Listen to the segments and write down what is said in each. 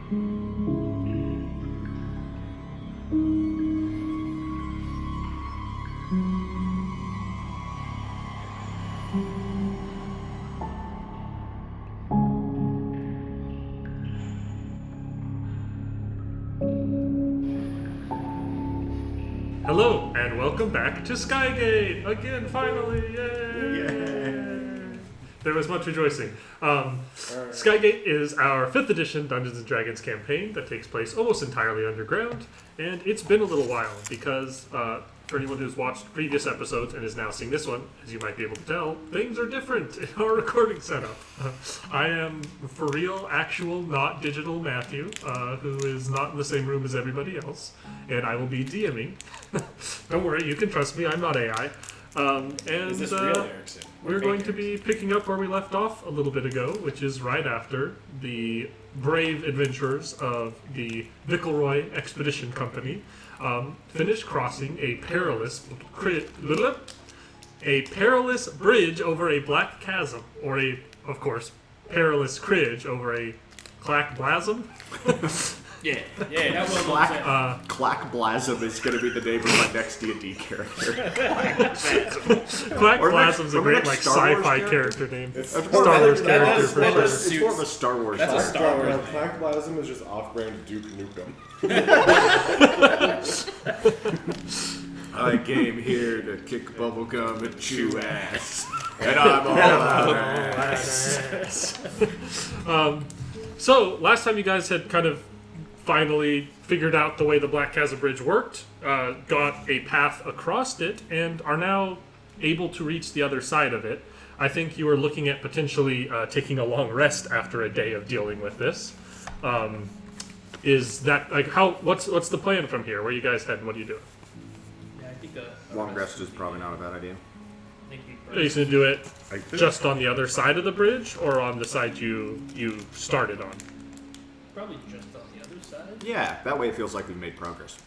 Hello, and welcome back to Skygate! Again, finally! Yay! There was much rejoicing. Skygate is our 5th edition Dungeons & Dragons campaign that takes place almost entirely underground, and it's been a little while because, for anyone who's watched previous episodes and is now seeing this one, as you might be able to tell, things are different in our recording setup. I am for real, actual, not digital Matthew, who is not in the same room as everybody else, and I will be DMing. Don't worry, you can trust me, I'm not AI. Is this real, Erickson? We're going to be picking up where we left off a little bit ago, which is right after the brave adventurers of the Vickelroy Expedition Company finished crossing a perilous bridge over a Black Chasm, or of course, perilous cridge over a clackblasm. Yeah, that one. Clackblasm is going to be the name of my next D&D character. Clackblasm's a great sci-fi character name. Star Wars character for sure. It's more of a Star Wars. That's a Star Wars. Clackblasm is just off-brand Duke Nukem. I came here to kick bubblegum and chew ass. And I'm all out of ass. So, last time you guys had kind of finally figured out the way the Black Chasm Bridge worked, got a path across it, and are now able to reach the other side of it. I think you were looking at potentially taking a long rest after a day of dealing with this. Is that what's the plan from here? Where you guys heading? What are you doing? Yeah, I think Long rest is probably not a bad idea. Are you going to do it just on the other side of the bridge, or on the side you started on? Probably just on the other side. Yeah, that way it feels like we've made progress.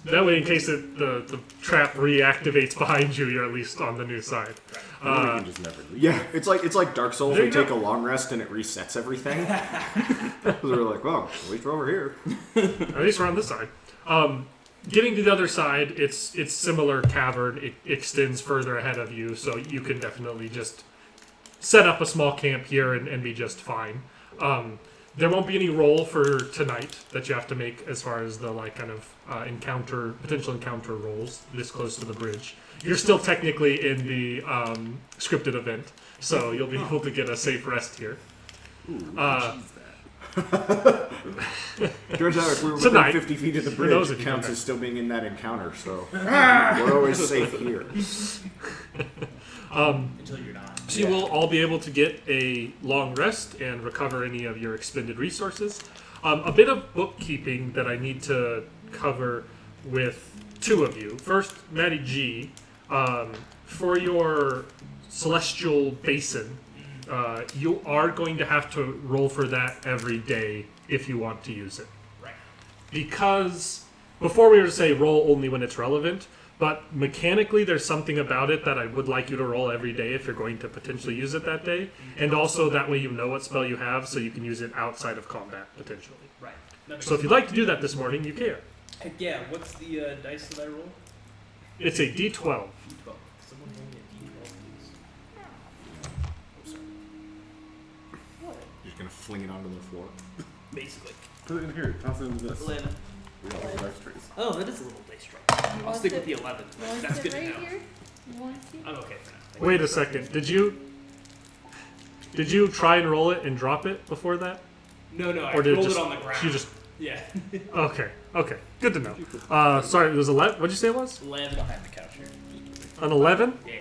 That way, in case the trap reactivates behind you, you're at least on the new side. We can just never leave. Yeah, it's like Dark Souls. There We you take go. a long rest and it resets everything. So we're like, well, at least we're over here. At least we're on this side. Getting to the other side, it's similar cavern. It extends further ahead of you, so you can definitely just set up a small camp here and be just fine. There won't be any roll for tonight that you have to make as far as the potential encounter rolls this close to the bridge. You're still technically in the scripted event, so you'll be able to get a safe rest here. Turns out if we were within Tonight, 50 feet of the for those bridge, of it you counts who as still being in that encounter, so we're always safe here. Until you're not. So you will all be able to get a long rest and recover any of your expended resources. A bit of bookkeeping that I need to cover with two of you. First, Maddie G, for your Celestial Basin, you are going to have to roll for that every day if you want to use it. Right. Because before we were to say roll only when it's relevant, but mechanically there's something about it that I would like you to roll every day if you're going to potentially use it that day. And also that way you know what spell you have so you can use it outside of combat potentially. Right. That makes So if you'd like to do that this morning, you can. Heck yeah, what's the dice that I roll? It's a D12. D12. Someone roll me a D12, please. You're just going to fling it onto the floor. Basically. Put it in here. Toss it into this. 11. We got all the dice trays. Oh, that is a little dice tray. I'll want stick to with the 11. You want to That's sit good to right know. here? You want to see? I'm okay for that. Wait a second. Did you try and roll it and drop it before that? No, I Or did rolled just, it on the ground. You just Yeah. okay. Good to know. Sorry, it was 11. What'd you say it was? 11 behind the couch here. An 11? Yeah.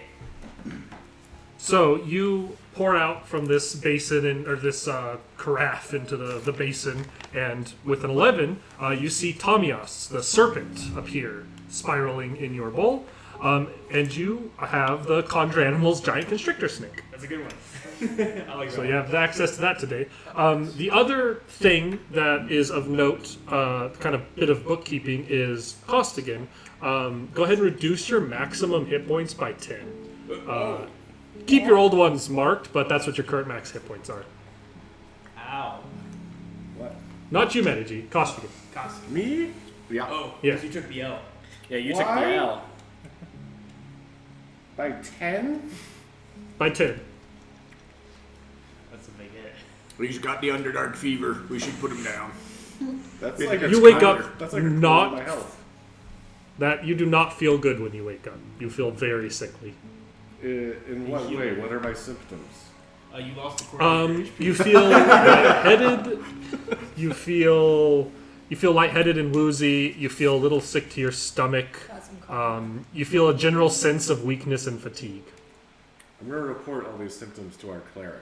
So you pour out from this basin or this carafe into the basin, and with an 11, you see Tomios, the serpent, appear, spiraling in your bowl, and you have the Conjure Animals giant constrictor snake. That's a good one. I like that. So you have access to that today. The other thing that is of note, kind of bit of bookkeeping, is cost again. Go ahead and reduce your maximum hit points by 10. Keep your old ones marked, but that's what your current max hit points are. Ow. What? Not you, Medigi. Costigan. Cost. Me? Yeah. Oh, Yeah. because you took the L. Yeah, you Why? took the L. By 10? By 10. That's a big hit. He's got the Underdark fever. We should put him down. That's You like a wake quarter- up That's like a not- quarter of my health. That you do not feel good when you wake up. You feel very sickly. In what You- way? What are my symptoms? You lost a quarter of your HP. You feel lightheaded. You feel lightheaded and woozy. You feel a little sick to your stomach. Got some coffee. You feel a general sense of weakness and fatigue. I'm going to report all these symptoms to our cleric.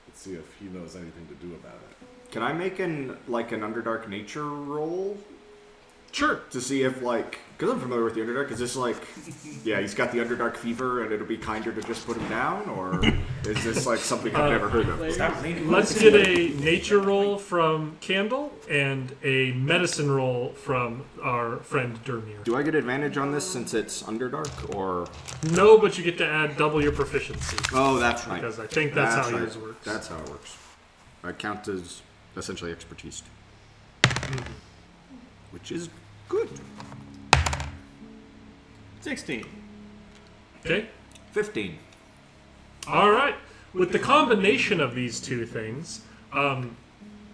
Let's see if he knows anything to do about it. Can I make an Underdark nature roll Sure. to see if because I'm familiar with the Underdark, is this yeah, he's got the Underdark fever and it'll be kinder to just put him down, or is this something I've never heard of? Stop leaning. Let's get a nature roll from Candle and a medicine roll from our friend Dermir. Do I get advantage on this since it's Underdark, or? No, but you get to add double your proficiency. Oh, that's right. Because I think that's how right. yours works. That's how it works. I count as essentially expertise, which is good. 16. Okay. 15. All right. With the combination of these two things,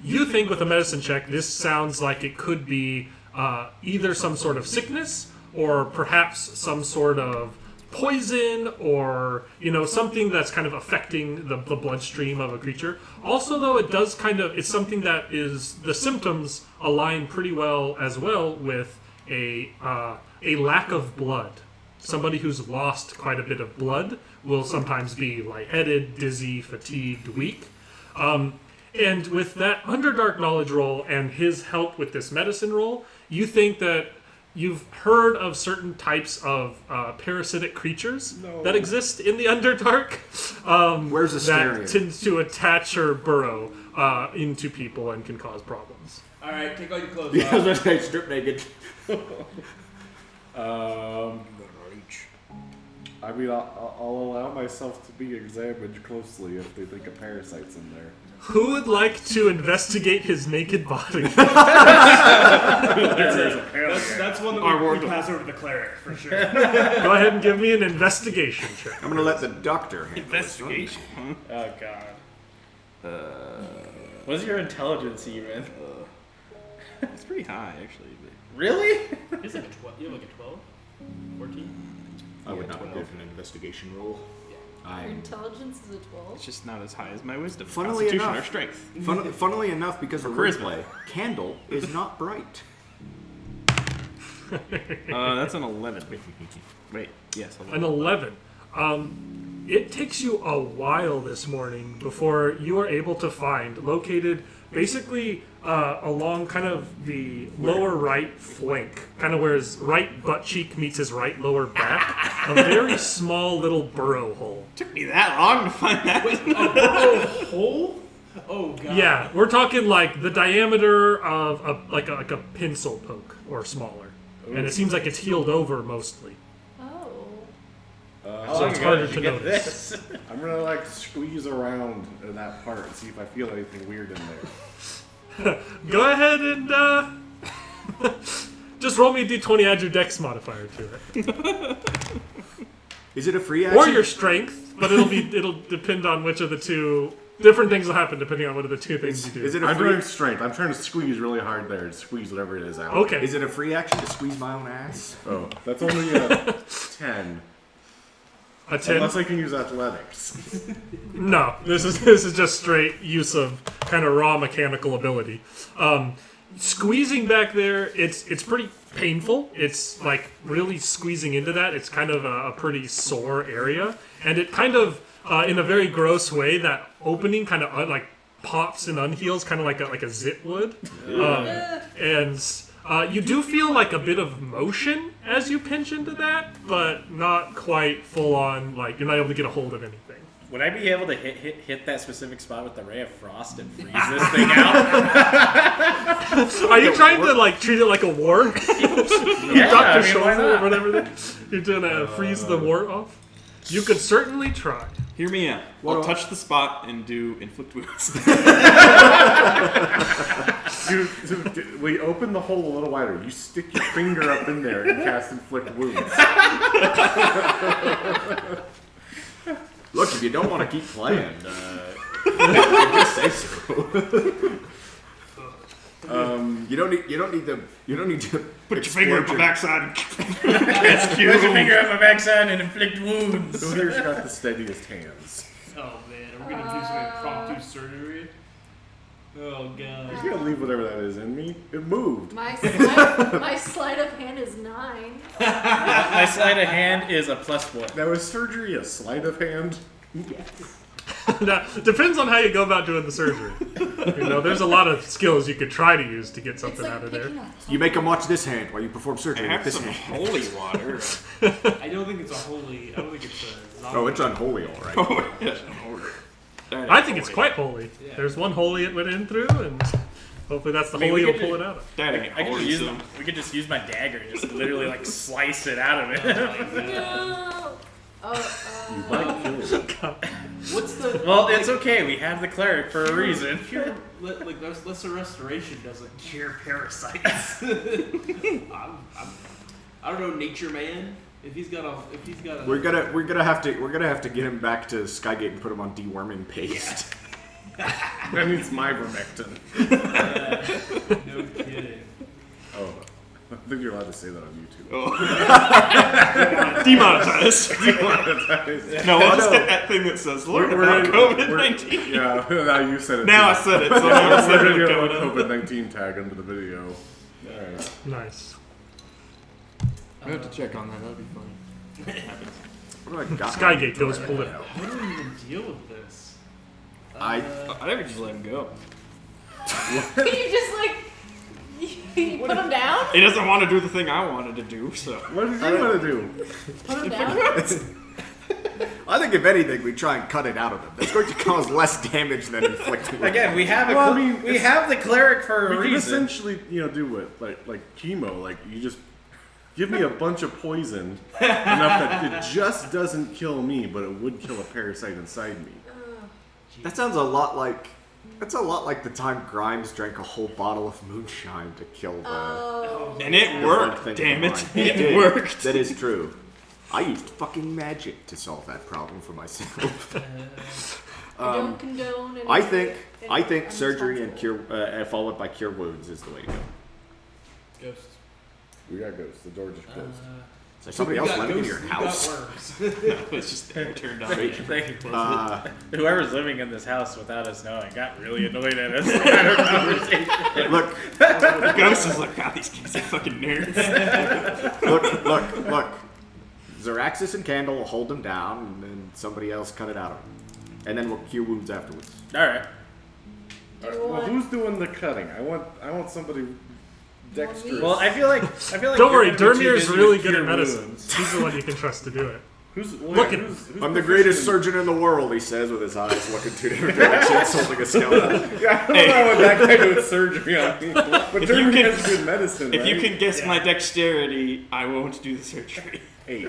you think with a medicine check, this sounds like it could be either some sort of sickness or perhaps some sort of poison or, something that's kind of affecting the bloodstream of a creature. Also, though, it does it's something that the symptoms align pretty well as well with a lack of blood. Somebody who's lost quite a bit of blood will sometimes be lightheaded, dizzy, fatigued, weak. And with that Underdark knowledge roll and his help with this medicine roll, you think that you've heard of certain types of parasitic creatures that exist in the Underdark. Where's the that tend to attach or burrow into people and can cause problems. Alright, take all your clothes Yeah, I was off. going to say strip naked. I mean, I'll allow myself to be examined closely if they think a parasite's in there. Who would like to investigate his naked body? That's one that we pass over to the cleric, for sure. Go ahead and give me an investigation check. I'm going to let the doctor handle Investigation. Oh, God. What's your intelligence even? It's pretty high, actually. But Really? It's like a 12. You have like a 12? 14? I would not give an investigation roll. Your intelligence is a 12. it's just not as high as my wisdom, Funnily constitution, enough- or strength. Funnily enough, because of charisma. charisma, Candle is not bright. That's an 11. Wait, yes, 11. An 11. It takes you a while this morning before you are able to find, located basically along kind of the lower right flank, kind of where his right butt cheek meets his right lower back, a very small little burrow hole. Took me that long to find that. Hole? Oh, God. Yeah, we're talking like the diameter of a pencil poke or smaller. And it seems like it's healed over mostly. Oh. So it's harder to notice. I'm gonna squeeze around in that part and see if I feel anything weird in there. Go ahead and just roll me a d20, add your dex modifier to it. Is it a free action? Or your strength, but it'll depend on which of the two. Different things will happen depending on what of the two things you do. Is it a I'm free? doing strength. I'm trying to squeeze really hard there and squeeze whatever it is out. Okay. Is it a free action to squeeze my own ass? Oh, that's only a 10. A 10? Unless I can use athletics. No, this is just straight use of kind of raw mechanical ability. Squeezing back there, it's pretty painful. It's like really squeezing into that. It's kind of a pretty sore area, and it kind of in a very gross way, that opening kind of pops and unheals, kind of like a zit would. And you do feel like a bit of motion as you pinch into that, but not quite full on. Like you're not able to get a hold of anything. Would I be able to hit that specific spot with the ray of frost and freeze this thing out? Are you trying to treat it like a wart? Yeah, Dr. I mean, why Shoulder or not? whatever. You're gonna freeze the wart off. You could certainly try. Hear me out. I'll touch the spot and do inflict wounds. Dude, we open the hole a little wider. You stick your finger up in there and cast inflict wounds. Look, if you don't want to keep playing, just say so. You don't need to Put your finger up my backside and Put your finger up my backside and inflict wounds. Who here's got the steadiest hands? Oh man, are we gonna do some impromptu surgery? Oh god. He's gonna leave whatever that is in me. It moved. My sleight of hand is 9. My sleight of hand is a +1. Now, is surgery a sleight of hand? Yes. Now, depends on how you go about doing the surgery. There's a lot of skills you could try to use to get It's something like out of there. picking up You make them watch this hand while you perform surgery with have this some hand. holy water. I don't think it's a holy. I don't think it's a zombie. Oh, it's unholy, all right. Oh, yes, holy. That I ain't think it's holy. quite holy. Yeah. There's one holy it went in through, and hopefully that's the I mean, holy we you'll could pull ju- it out of. That ain't I could holy. just use So. we could just use my dagger and just literally like slice it out of it. No. You might kill it. What's the? Well, it's okay. We have the cleric for a reason. Lesser restoration doesn't cure parasites. I don't know, nature man. If he's got a. We're gonna have to get him back to Skygate and put him on deworming paste. That means my vermectin. No kidding. Oh, I think you're allowed to say that on YouTube. Demonetized. Demonetized. No, I'll just get that thing that says learn about COVID-19. Yeah, now you said it. Now I too. said it, so now it's We're gonna literally do a coming up. COVID-19 tag under the video. Alright. Nice. I have to check on that. That'd be funny. What do I got? Skygate goes political. How do we even deal with this? I I think we just let him go. You just like you put him down. He doesn't want to do the thing I wanted to do, so. What did you want to do? Put him down. I think if anything, we try and cut it out of him. That's going to cause less damage than inflicting. Again, we have Well, I mean, we have the cleric for a We can reason. essentially, do what, like chemo. Like you just give me a bunch of poison enough that it just doesn't kill me, but it would kill a parasite inside me. That sounds a lot like. That's a lot like the time Grimes drank a whole bottle of moonshine to kill the. Oh. And it the worked, thing damn in it. the mind. It did. worked. That is true. I used fucking magic to solve that problem for myself. I don't condone. Any, I think any surgery and unresponsible. cure, followed by cure wounds, is the way to go. Ghosts. We got ghosts. The door just closed. Is there somebody else living in your house? It's just there turned on. Whoever's living in this house without us knowing got really annoyed at us. Kind of conversation. Look, The ghost is like, God, these kids are fucking nerds. look. Zeraxis and Candle will hold them down, and then somebody else cut it out of them. And then we'll cure wounds afterwards. All right. Do you Well, want- who's doing the cutting? I want somebody dexterous. Well, I feel like Don't worry, you're gonna be too Dermir's busy really with good at cure medicine. wounds. He's the one you can trust to do it. who's I'm the greatest surgeon in the world, he says with his eyes looking two different directions, holding a skeleton. Yeah, I don't know what that guy doing surgery on me. But If you Derby can- has good medicine, If right? you can guess my dexterity, I won't do the surgery. 8.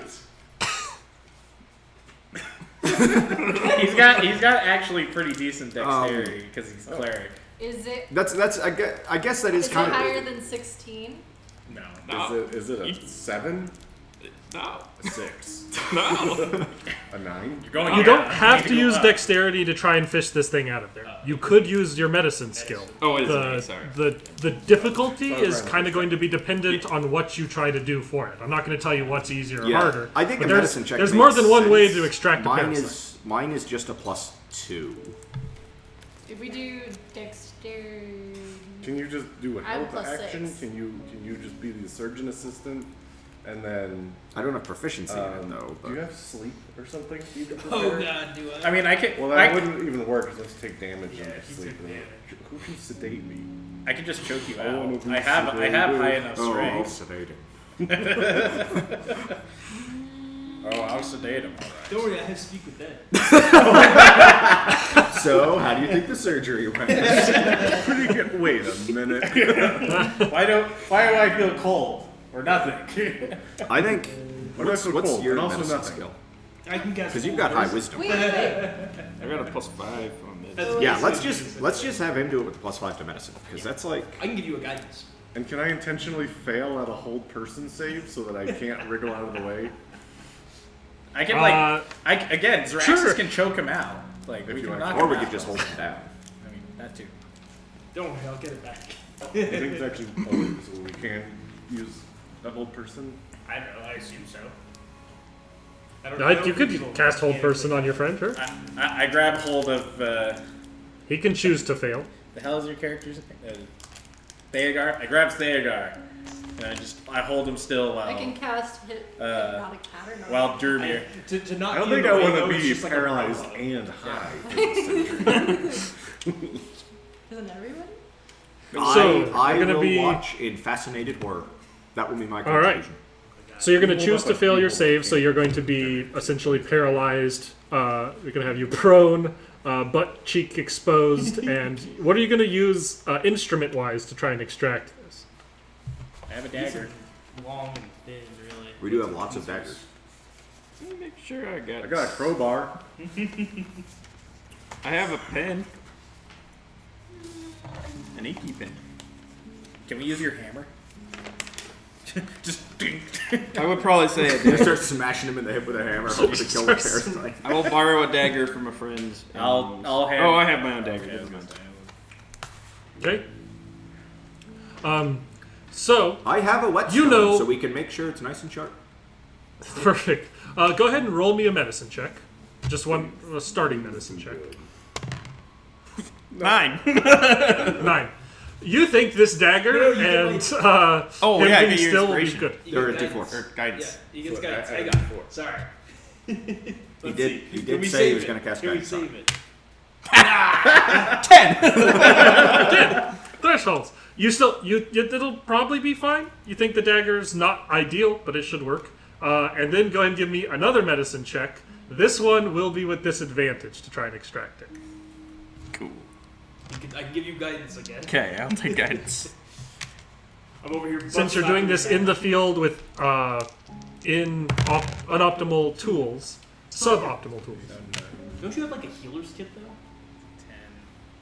He's got actually pretty decent dexterity because he's a cleric. Is it? I guess that is Is it kind higher of. than 16? No. No. Is it a 7? No. A 6? No. A 9? You're going. You down. don't have You to go use up. dexterity to try and fish this thing out of there. You could use your medicine skill. Oh, it is The, an 8, sorry. the difficulty Sorry, is Ryan, kind of going to be dependent on what you try to do for it. I'm not going to tell you what's easier or Yeah, harder. I think but a there's, medicine check. there's makes more than one way sense. to extract a parasite. Mine is just a +2. If we do dexterity. Can you just do a I'm help action? +6. Can you just be the surgeon assistant? And then I don't have proficiency in it though. do But you have sleep or something? You can Oh prepare? god, do I? I mean, I could. Well, I that could, wouldn't even work because let's take damage Yeah, and he sleep. took damage. Who can sedate me? I could just choke you I wanna out. be I have high enough oh, I'll strength. sedate him. Oh, I'll sedate him. All right. Don't worry, I have speak with that. So, how do you think the surgery went? Pretty good. Wait a minute. Why do I feel cold or nothing? I think. What do I feel What's cold, your and also medicine nothing? skill? I can guess. Because you've got high wisdom. Wait. I got a +5 on Yeah, let's just have him do it with the +5 to medicine, because that's like. I can give you a guidance. And can I intentionally fail at a hold person save so that I can't wriggle out of the way? I can again, Zaraxis Sure. can choke him out. Like If we you can like. knock Or him we out. could just hold him down. I mean that too. Don't worry, I'll get it back. I think it's actually so we can't use a hold person. I don't know. I assume so. You could cast Hold Person on your friend, sure. I grab hold of He can choose to fail. the hell is your character's name? Theogar. I grab Theogar and I hold him still while I can cast hypnotic pattern. while Dermir. To not I don't be in think the I way, want though, to it's be just like a paralyzed bravo. and high. For this surgery. Isn't everybody? So, I you're gonna will be- watch in fascinated horror. That will be my All right. conclusion. So you're going to Hold choose up to a fail your feeble save, so you're going to be essentially paralyzed. We're going to have you prone, butt cheek exposed, and what are you going to use instrument-wise to try and extract this? I have a dagger. Long and thin, really. We do have lots of daggers. Let me make sure I got. I got a crowbar. I have a pen. An inky pen. Can we use your hammer? Just I would probably say I I did. start smashing him in the head with a hammer, hoping to kill the parasite. I will borrow a dagger from a friend. I'll have. Oh, I have my own dagger. Okay, I was Never gonna mind. say, Okay. So, I have a whetstone, You know- so we can make sure it's nice and sharp. perfect. Go ahead and roll me a medicine check. Just a starting medicine check. 9. 9. You think this dagger and Oh, him yeah, I being get your still will be inspiration. good. You They're get a D4. guidance. Or guidance. Yeah, he gets So guidance. I I got got four. Sorry. He did we say save he was it? going to cast Can we guidance on save it. it? Thresholds. It'll probably be fine. You think the dagger's not ideal, but it should work. And then go ahead and give me another medicine check. This one will be with disadvantage to try and extract it. Cool. I can give you guidance again. Okay, I'll take guidance. I'm over here. Since you're doing this in the field with unoptimal tools, suboptimal tools. Don't you have like a healer's kit though? 10.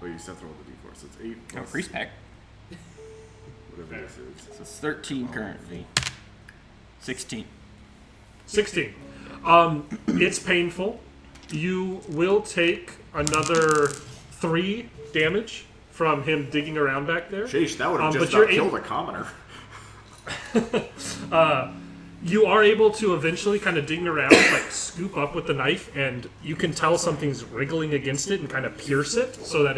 Well, you still have to roll the d4, so it's 8 Oh, plus priest pack. whatever this is. So it's 13 currently. 16. 16. It's painful. You will take another 3 damage from him digging around back there. Sheesh, that would have But just you're not killed able- a commoner. You are able to eventually kind of dig around, like scoop up with the knife, and you can tell something's wriggling against it and kind of pierce it so that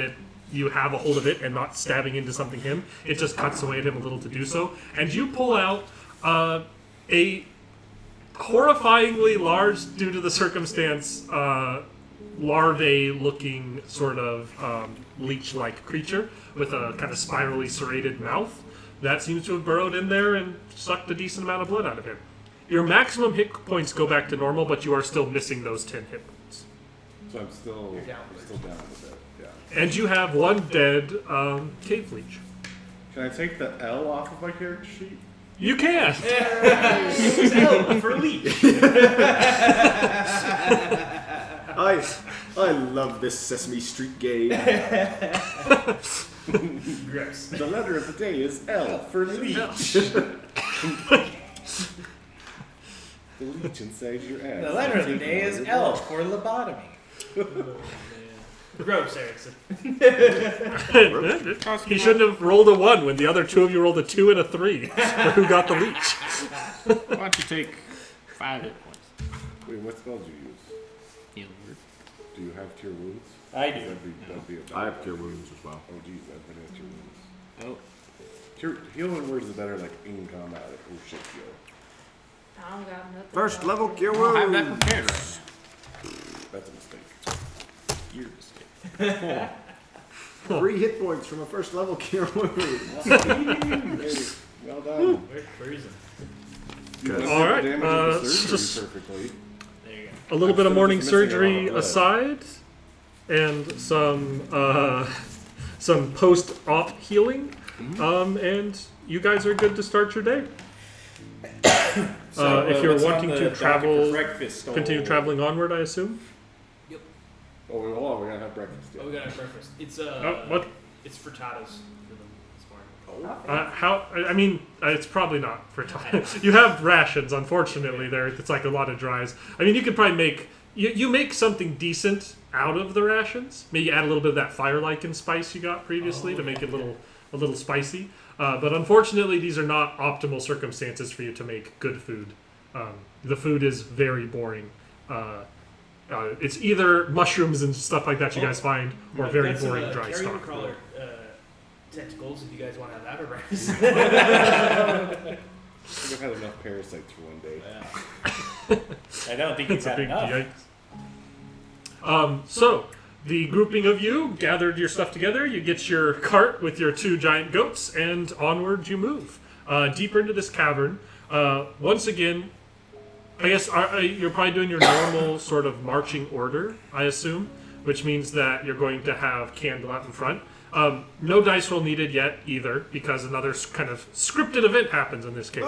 you have a hold of it and not stabbing into something him. It just cuts away at him a little to do so. And you pull out a horrifyingly large, due to the circumstance, larvae-looking sort of leech-like creature with a kind of spirally serrated mouth that seems to have burrowed in there and sucked a decent amount of blood out of him. Your maximum hit points go back to normal, but you are still missing those 10 hit points. So I'm still down a bit. Yeah. And you have 1 dead cave leech. Can I take the L off of my character sheet? You can! Use L for leech. I love this Sesame Street game. Gross. The letter of the day is L for leech. The leech inside your ass. The letter of the day is L for lobotomy. Gross, Erickson. He shouldn't have rolled a 1 when the other 2 of you rolled a 2 and a 3 for who got the leech. Why don't you take 5 hit points? Wait, what spell do you use? Heal word. Do you have cure wounds? I do. That'd be a I have cure wounds as well. Oh, geez, everybody has cure wounds. Oh. Healing words is better, like in combat. Oh shit, yo. I don't got nothing. First level cure I don't have that wounds. prepared right That's a mistake. now. Your mistake. 3 hit points from a first level cure wound. Hey, well done. We're freezing. You Good. did All right, the damage of the just- surgery perfectly. There you A go. little bit of I'm morning just missing a lot of surgery blood. aside, and some post-op healing, and you guys are good to start your day. If you're what's on wanting the to docket travel, for breakfast, continue traveling onward, I assume. Yep. Oh, hold on, we gotta have breakfast. Oh, we gotta have breakfast. It's what? It's frittatas for them this morning. How? I mean, it's probably not for time. You have rations, unfortunately. There, it's like a lot of dries. I mean, you could probably make you make something decent out of the rations. Maybe add a little bit of that fire-like and spice you got previously to make it a little spicy. But unfortunately, these are not optimal circumstances for you to make good food. The food is very boring. It's either mushrooms and stuff like that you guys find, or very Got some, boring dry carrion stock. crawler tentacles, if you guys want to have that around. I think I've had enough parasites for one day. I don't think you've It's a had big enough. yikes. So, the grouping of you gathered your stuff together. You get your cart with your 2 giant goats, and onward you move. Deeper into this cavern. Once again, I guess you're probably doing your normal sort of marching order, I assume, which means that you're going to have Candle out in front. No dice roll needed yet either, because another kind of scripted event happens in this case.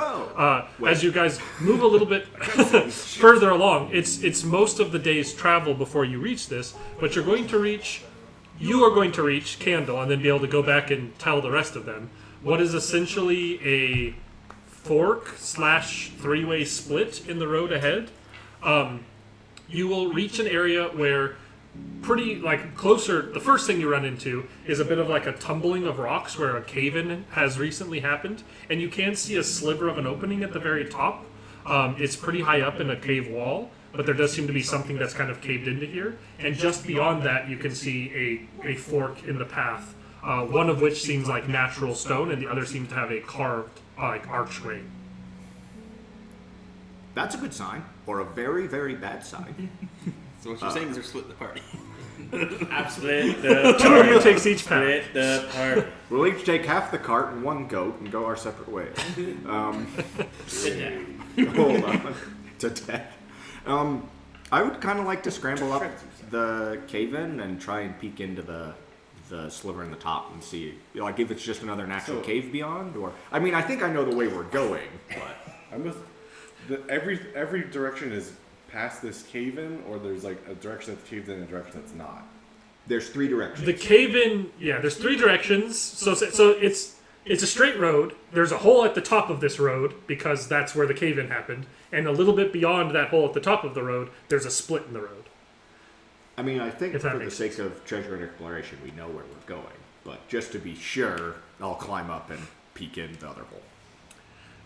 As you guys move a little bit further along, it's most of the day's travel before you reach this, but you are going to reach Candle and then be able to go back and tell the rest of them what is essentially a fork/3-way split in the road ahead. You will reach an area where pretty closer, the first thing you run into is a bit of like a tumbling of rocks where a cave-in has recently happened, and you can see a sliver of an opening at the very top. It's pretty high up in a cave wall, but there does seem to be something that's kind of caved into here, and just beyond that you can see a fork in the path, one of which seems like natural stone and the other seems to have a carved archway. That's a good sign, or a very, very bad sign. So what you're saying is they're splitting the party. Absolutely. Split the 2 of you party. takes each path. Split the party. We'll each take half the cart and 1 goat and go our separate ways. Hold on. To death. I would kind of like to scramble up the cave-in and try and peek into the sliver in the top and see, like, if it's just another natural cave beyond, or I mean, I think I know the way we're going, but Every direction is past this cave-in, or there's like a direction that's caved in and a direction that's not. there's 3 directions. The cave-in, there's 3 directions. So it's a straight road. There's a hole at the top of this road because that's where the cave-in happened, and a little bit beyond that hole at the top of the road, there's a split in the road. I mean, I think If that for the makes sake of treasure and exploration, we know where we're going. But just to be sure, I'll climb up and peek in the other hole.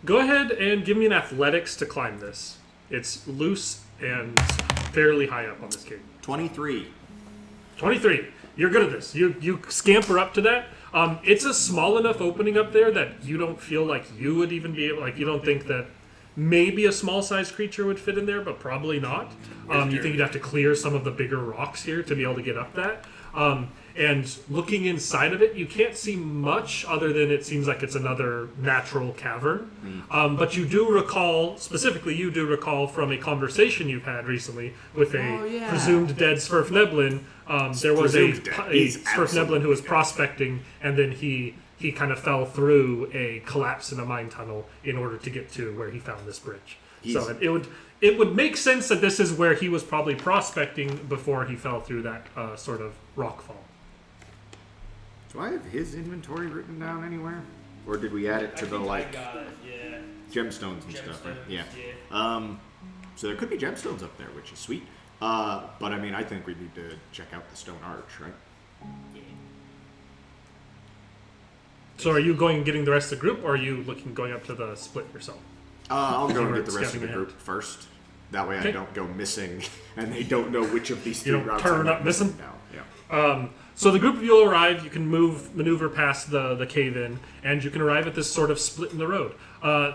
Go ahead and give me an athletics to climb this. It's loose and fairly high up on this cave. 23. 23. You're good at this. You scamper up to that. It's a small enough opening up there that you don't feel like you would even be able, like, you don't think that maybe a small-sized creature would fit in there, but probably not. You think you'd have to clear some of the bigger rocks here to be able to get up that. And looking inside of it, you can't see much other than it seems like it's another natural cavern. But you do recall, specifically you do recall from a conversation you've had recently with a presumed dead Svirfneblin, there was a Svirfneblin who was prospecting, and then he kind of fell through a collapse in a mine tunnel in order to get to where he found this bridge. So it would make sense that this is where he was probably prospecting before he fell through that sort of rock fall. Do I have his inventory written down anywhere? Or did we add it to the, like, got it, yeah. gemstones and stuff, right? Gemstones, Yeah. So there could be gemstones up there, which is sweet. But I mean, I think we need to check out the stone arch, right? So are you going and getting the rest of the group, or are you going up to the split yourself? I'll go and get the rest of Scouting the ahead. group first. That way I Okay. don't go missing, and they don't know which of these 3 You don't routes turn I'm up missing? now. Yeah. So the group of you will arrive. You can maneuver past the cave-in, and you can arrive at this sort of split in the road.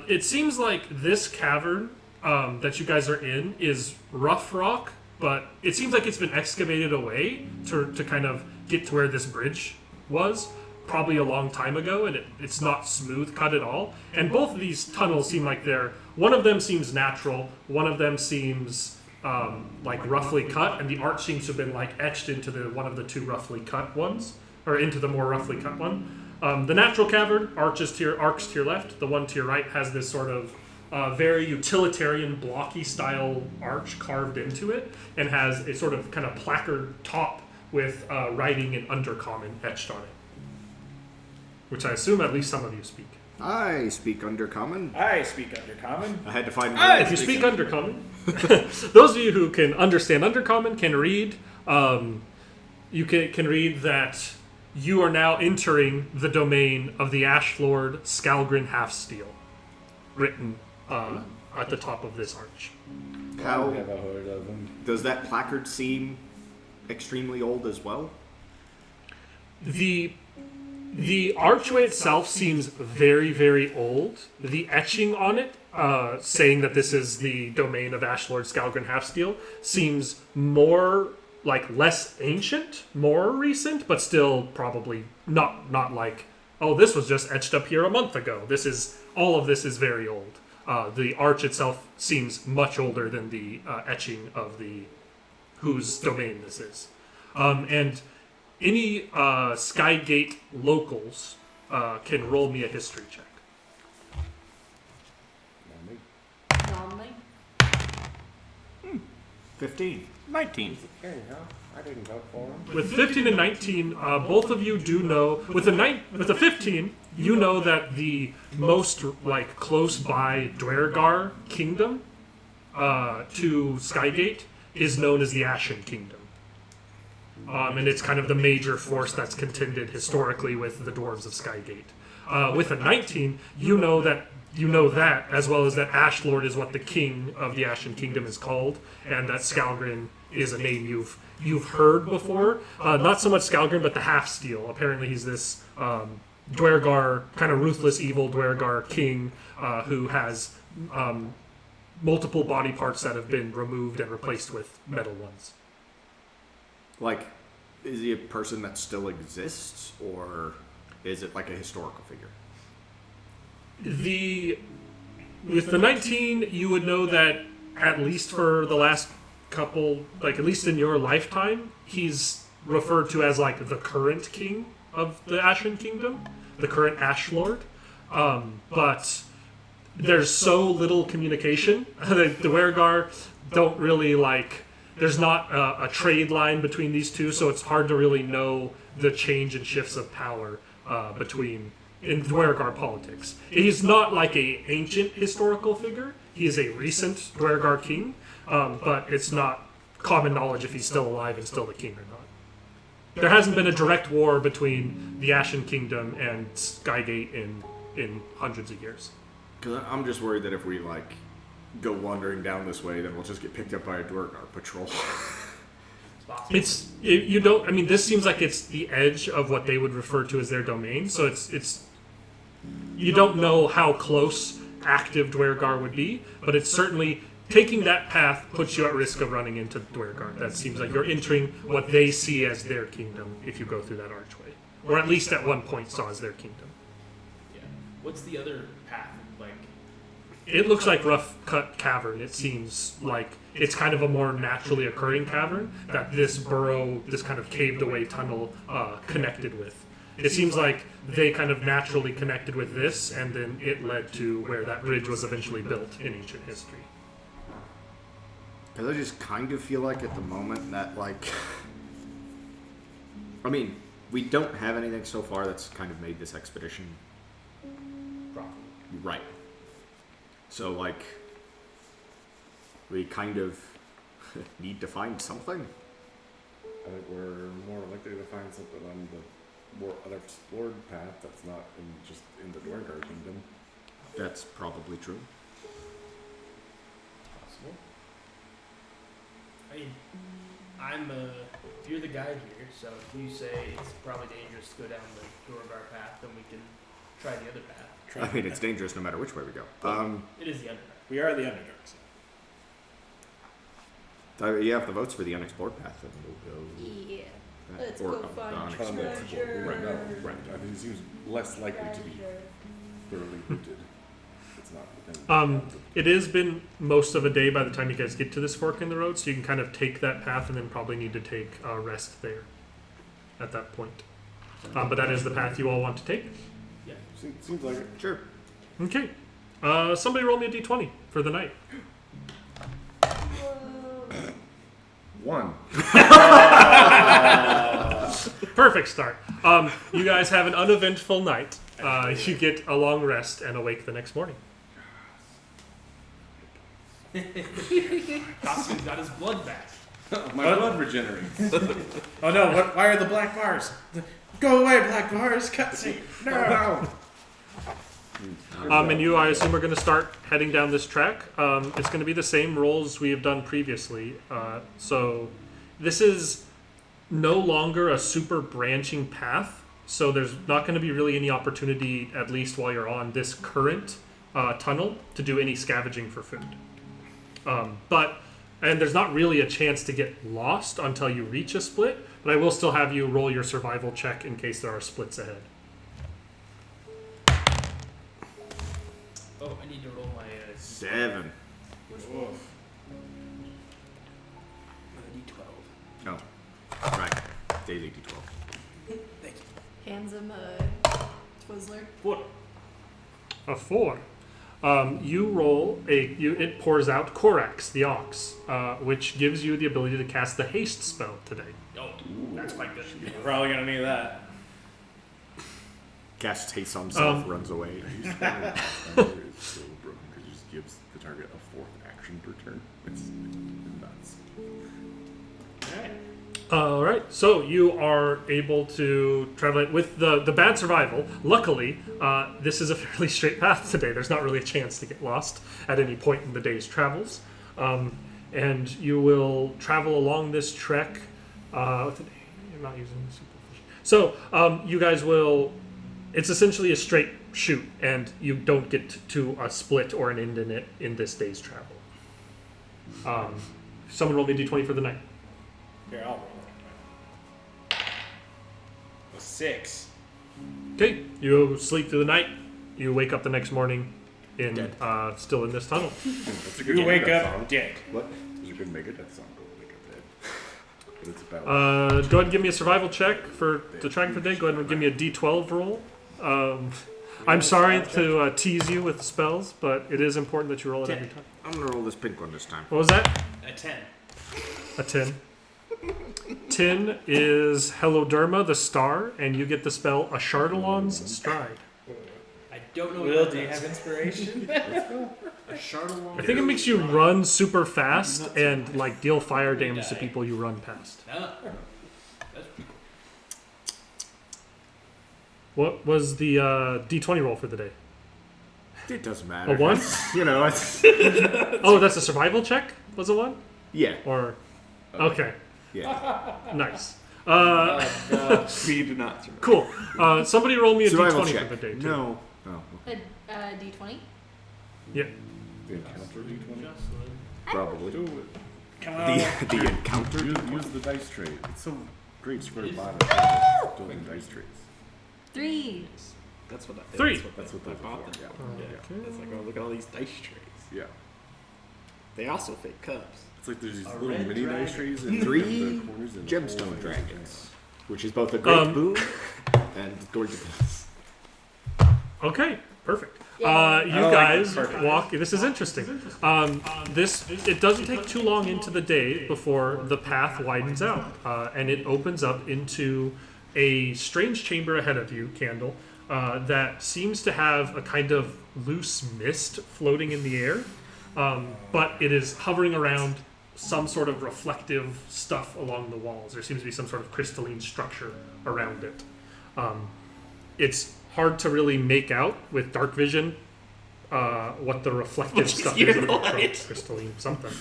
It seems like this cavern that you guys are in is rough rock, but it seems like it's been excavated away to kind of get to where this bridge was, probably a long time ago, and it's not smooth cut at all. And both of these tunnels seem like one of them seems natural, one of them seems like roughly cut, and the arch seems to have been like etched into one of the 2 roughly cut ones, or into the more roughly cut one. The natural cavern arcs to your left. The one to your right has this sort of very utilitarian blocky style arch carved into it, and has a sort of kind of placard top with writing in Undercommon etched on it, which I assume at least some of you speak. I speak Undercommon. I speak Undercommon. I had to find. If you speak Undercommon, those of you who can understand Undercommon can read. You can read that you are now entering the domain of the Ash Lord Skalgrin Halfsteel, written at the top of this arch. How Never heard of him. does that placard seem extremely old as well? The archway itself seems very, very old. The etching on it, saying that this is the domain of Ash Lord Skalgrin Halfsteel, seems more like less ancient, more recent, but still probably not like, oh, this was just etched up here a month ago. All of this is very old. The arch itself seems much older than the etching of whose domain this is. And any Skygate locals can roll me a history check. Normally. 15. 19. I didn't vote for him. With 15 and 19, both of you do know. With a 15, you know that the most close by Dwergar kingdom to Skygate is known as the Ashen Kingdom. And it's kind of the major force that's contended historically with the dwarves of Skygate. With a 19, you know that as well as that Ash Lord is what the king of the Ashen Kingdom is called, and that Skalgrin is a name you've heard before. Not so much Skalgrin, but the Halfsteel. Apparently, he's this Dwergar, kind of ruthless, evil Dwergar king who has multiple body parts that have been removed and replaced with metal ones. Like, is he a person that still exists, or is it like a historical figure? With the 19, you would know that at least for the last couple, at least in your lifetime, he's referred to as the current king of the Ashen Kingdom, the current Ash Lord. But there's so little communication. The Dwergar don't really there's not a trade line between these two, so it's hard to really know the change and shifts of power in Dwergar politics. He's not like a ancient historical figure. He is a recent Dwergar king, but it's not common knowledge if he's still alive and still the king or not. There hasn't been a direct war between the Ashen Kingdom and Skygate in hundreds of years. Because I'm just worried that if we go wandering down this way, then we'll just get picked up by a Dwergar patrol. This seems like it's the edge of what they would refer to as their domain, so it's you don't know how close active Dwergar would be, but it's certainly taking that path puts you at risk of running into Dwergar. That seems like you're entering what they see as their kingdom if you go through that archway, or at least at one point saw as their kingdom. Yeah. What's the other path like? It looks like rough cut cavern. It seems like it's kind of a more naturally occurring cavern that this burrow, this kind of caved away tunnel connected with. It seems like they kind of naturally connected with this, and then it led to where that bridge was eventually built in ancient history. Because I just kind of feel like at the moment that we don't have anything so far that's kind of made this expedition right. So we kind of need to find something. I think we're more likely to find something on the more unexplored path that's not in the Dwergar Kingdom. That's probably true. Possible. You're the guide here, so if you say it's probably dangerous to go down the Dwergar path, then we can try the other path. It's dangerous no matter which way we go. It is the Underdark. We are the Underdark. You have the votes for the unexplored path, then we'll go. Yeah. that- Let's or go the find unexplored. treasure. Right now, right. I mean, it seems less likely to be Treasure. thoroughly looted. It's not. It has been most of a day by the time you guys get to this fork in the road, so you can kind of take that path and then probably need to take a rest there at that point. But that is the path you all want to take. Yeah. Seems like it. Sure. Okay. Somebody roll me a d20 for the night. Whoa. 1. Perfect start. You guys have an uneventful night. You get a long rest and awake the next morning. Costume got his blood back. My blood regenerates. Oh no! Why are the black bars? Go away, black bars! Cutscene. No. And you, I assume, are going to start heading down this track. It's going to be the same rolls we have done previously. So this is no longer a super branching path. So there's not going to be really any opportunity, at least while you're on this current tunnel, to do any scavenging for food. And there's not really a chance to get lost until you reach a split. But I will still have you roll your survival check in case there are splits ahead. Oh, I need to roll my 7. D12. Oh, right. Daisy D12. Thank you. Handsome Twizzler. What? A 4. You roll it pours out Korax, the ox, which gives you the ability to cast the haste spell today. Oh, that's quite good. We're probably gonna need that. Casts haste on himself, runs away. Is so broken because it just gives the target a 4th action per turn. It's nuts. Alright. All right, so you are able to travel it with the bad survival. Luckily, this is a fairly straight path today. There's not really a chance to get lost at any point in the day's travels. And you will travel along this trek. You're not using the supervision. So you guys will... It's essentially a straight shoot, and you don't get to a split or an end in it in this day's travel. Someone roll me a d20 for the night. Here, I'll roll it. A 6. Okay, you sleep through the night. You wake up the next morning in still in this tunnel. That's a good You wake Megadeth up song. dead. What? There's a good Megadeth song called Wake Up Dead. But it's about... Go ahead and give me a survival check for the tracking for the day. Go ahead and give me a d12 roll. I'm sorry to tease you with spells, but it is important that you roll it every time. I'm gonna roll this pink one this time. What was that? A 10. A 10. 10 is Heloderma, the star, and you get the spell Ashardalon's Stride. I don't know Will, what do you that have is. inspiration? A Chardonnay. I think it makes you run super fast and like deal fire damage to people you run past. Ah, that's pretty cool. What was the d20 roll for the day? It doesn't matter. A 1? You know, it's... Oh, that's a survival check? Was a 1? Yeah. Or okay, Yeah. nice. Speed not survive. Cool. Somebody roll me a Survival d20 check. for the day too. No. Oh, A D20. Yeah. The encounter D20? probably. Do it. Come on. The encounter? Use the dice tray. It's so great to go to the bottom. Building dice trays. 3. That's what I 3. That's what I those bought are them. for. Yeah. It's like, oh, look at all these dice trays. Yeah. They also fake cups. It's like there's these A little red mini dragon. dice trays in 3 the corners and the gemstone whole- dragons, which is both a great boon and gorgeous. Okay. Perfect. Yeah. You I like guys this part. walk. This is interesting. It doesn't take too long into the day before the path widens out, and it opens up into a strange chamber ahead of you, Candle, that seems to have a kind of loose mist floating in the air, but it is hovering around some sort of reflective stuff along the walls. There seems to be some sort of crystalline structure around it. It's hard to really make out with dark vision what the reflective stuff is. It looks like crystalline something.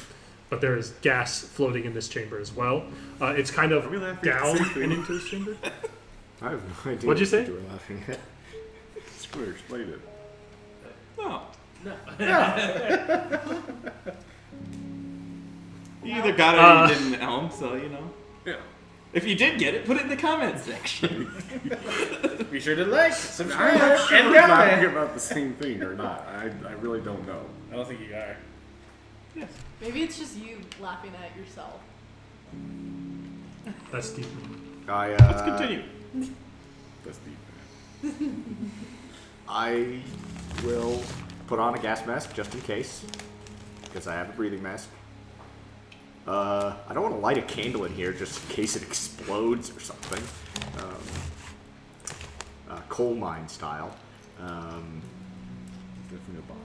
But there is gas floating in this chamber as well. It's kind of we laughing at the down same thing? and into this chamber. I have no idea. What'd you say? what were laughing at. Square, explain it. No. No. You either got it or you didn't, Elm, so, you know. Yeah. If you did get it, put it in the comments section. Be sure to like, I'm subscribe, not sure and if I'm laughing comment. about the same thing or not. I really don't know. I don't think you are. Maybe it's just you laughing at yourself. That's deep. Let's continue. That's deep, man. I will put on a gas mask just in case, because I have a breathing mask. I don't want to light a candle in here just in case it explodes or something. Coal mine style. Definitely a boss.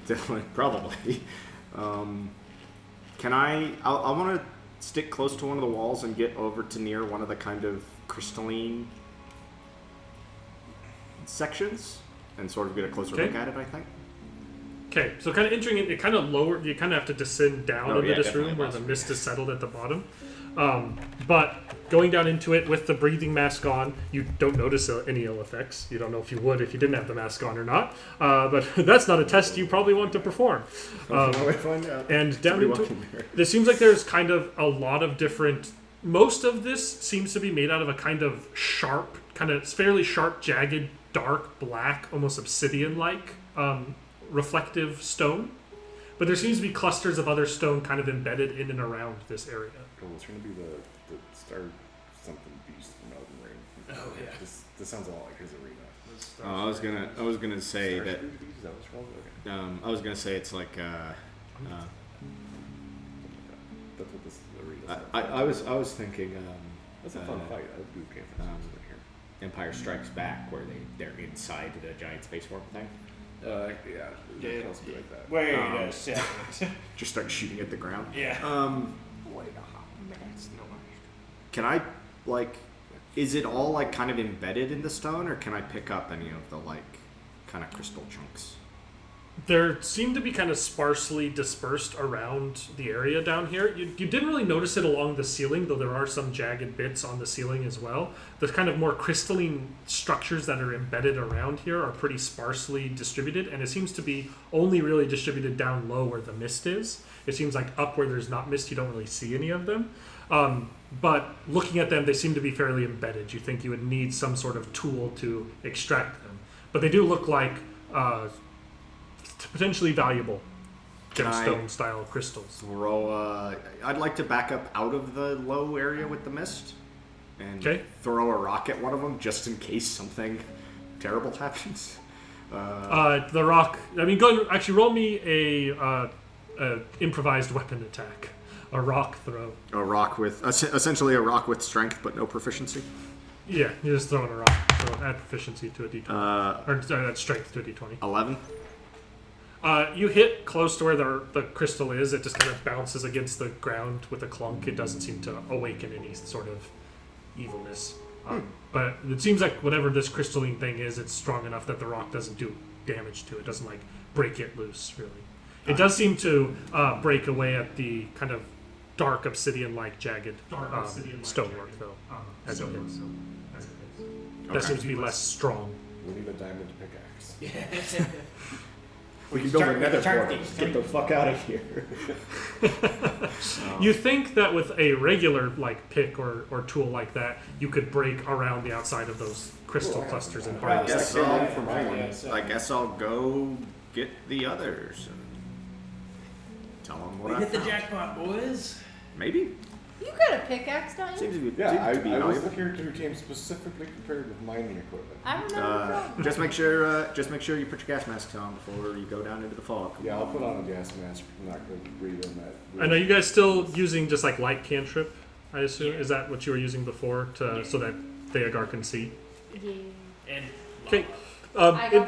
Definitely, probably. I want to stick close to one of the walls and get over to near one of the kind of crystalline sections and sort of get a closer look at it, I think. Okay, so kind of entering it, kind of lower. You kind of have to descend down into this room where the mist is settled at the bottom. But going down into it with the breathing mask on, you don't notice any ill effects. You don't know if you would if you didn't have the mask on or not. But that's not a test you probably want to perform. And down into it, it seems like there's kind of a lot of different. Most of this seems to be made out of a kind of sharp, kind of fairly sharp, jagged, dark black, almost obsidian-like reflective stone. But there seems to be clusters of other stone kind of embedded in and around this area. Oh, it's going to be the star something beast from Elden Ring. Oh, yeah. This sounds a lot like his arena. I was gonna say that. Is that what's called? Okay. I was gonna say it's like. That's what this arena is. I was thinking. That's a fun fight. I would do camp here. Empire Strikes Back, where they're inside the giant space warp thing. Yeah. It can also be like that. Wait a second. Just start shooting at the ground. Yeah. Wait a minute. Can I, is it all, kind of embedded in the stone, or can I pick up any of the, kind of crystal chunks? There seem to be kind of sparsely dispersed around the area down here. You didn't really notice it along the ceiling, though there are some jagged bits on the ceiling as well. The kind of more crystalline structures that are embedded around here are pretty sparsely distributed, and it seems to be only really distributed down low where the mist is. It seems like up where there's not mist, you don't really see any of them. But looking at them, they seem to be fairly embedded. You think you would need some sort of tool to extract them. But they do look like potentially valuable gemstone-style crystals. I'd like to back up out of the low area with the mist and throw a rock at one of them just in case something terrible happens. The rock. I mean, go ahead, actually roll me a improvised weapon attack. A rock throw. A rock with essentially a rock with strength but no proficiency. Yeah, you're just throwing a rock. So add proficiency to a d20. Or add strength to a d20. 11. You hit close to where the crystal is. It just kind of bounces against the ground with a clunk. It doesn't seem to awaken any sort of evilness. But it seems like whatever this crystalline thing is, it's strong enough that the rock doesn't do damage to it. It doesn't break it loose, really. It does seem to break away at the kind of dark obsidian-like jagged stonework, though, as it is. That seems to be less strong. We need a diamond pickaxe. Yeah. We can build a nether portal. Get the fuck out of here. You think that with a regular pick or tool like that, you could break around the outside of those crystal clusters and harvest them. I guess I'll go get the others and tell them what I hit the found. jackpot, boys. Maybe. You got a pickaxe, don't you? Seems to be, Yeah, seems to be I was valuable. the character who came specifically prepared with mining equipment. I remember. Just make sure you put your gas masks on before you go down into the fog. Yeah, I'll put on a gas mask. I'm not going to breathe on that. And are you guys still using just light cantrip, I assume? Is that what you were using before so that Theogar can see? Yeah. And Okay.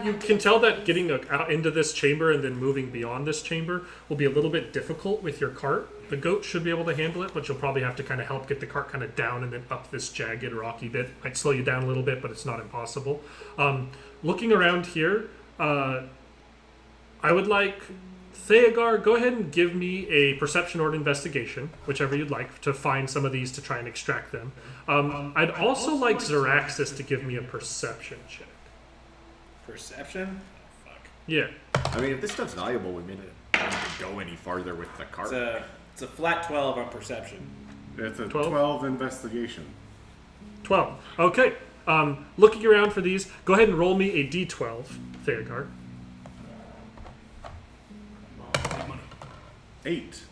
You can tell that getting out into this chamber and then moving beyond this chamber will be a little bit difficult with your cart. The goat should be able to handle it, but you'll probably have to kind of help get the cart kind of down and then up this jagged, rocky bit. Might slow you down a little bit, but it's not impossible. Looking around here, I would like Theogar, go ahead and give me a perception or an investigation, whichever you'd like, to find some of these to try and extract them. I'd also like Zaraxis to give me a perception check. Perception? Oh, fuck. Yeah. I mean, if this stuff's valuable, we may not go any farther with the cart. It's a flat 12 on perception. It's a 12? 12 investigation. 12. Okay. Looking around for these, go ahead and roll me a d12, Theogar. 8.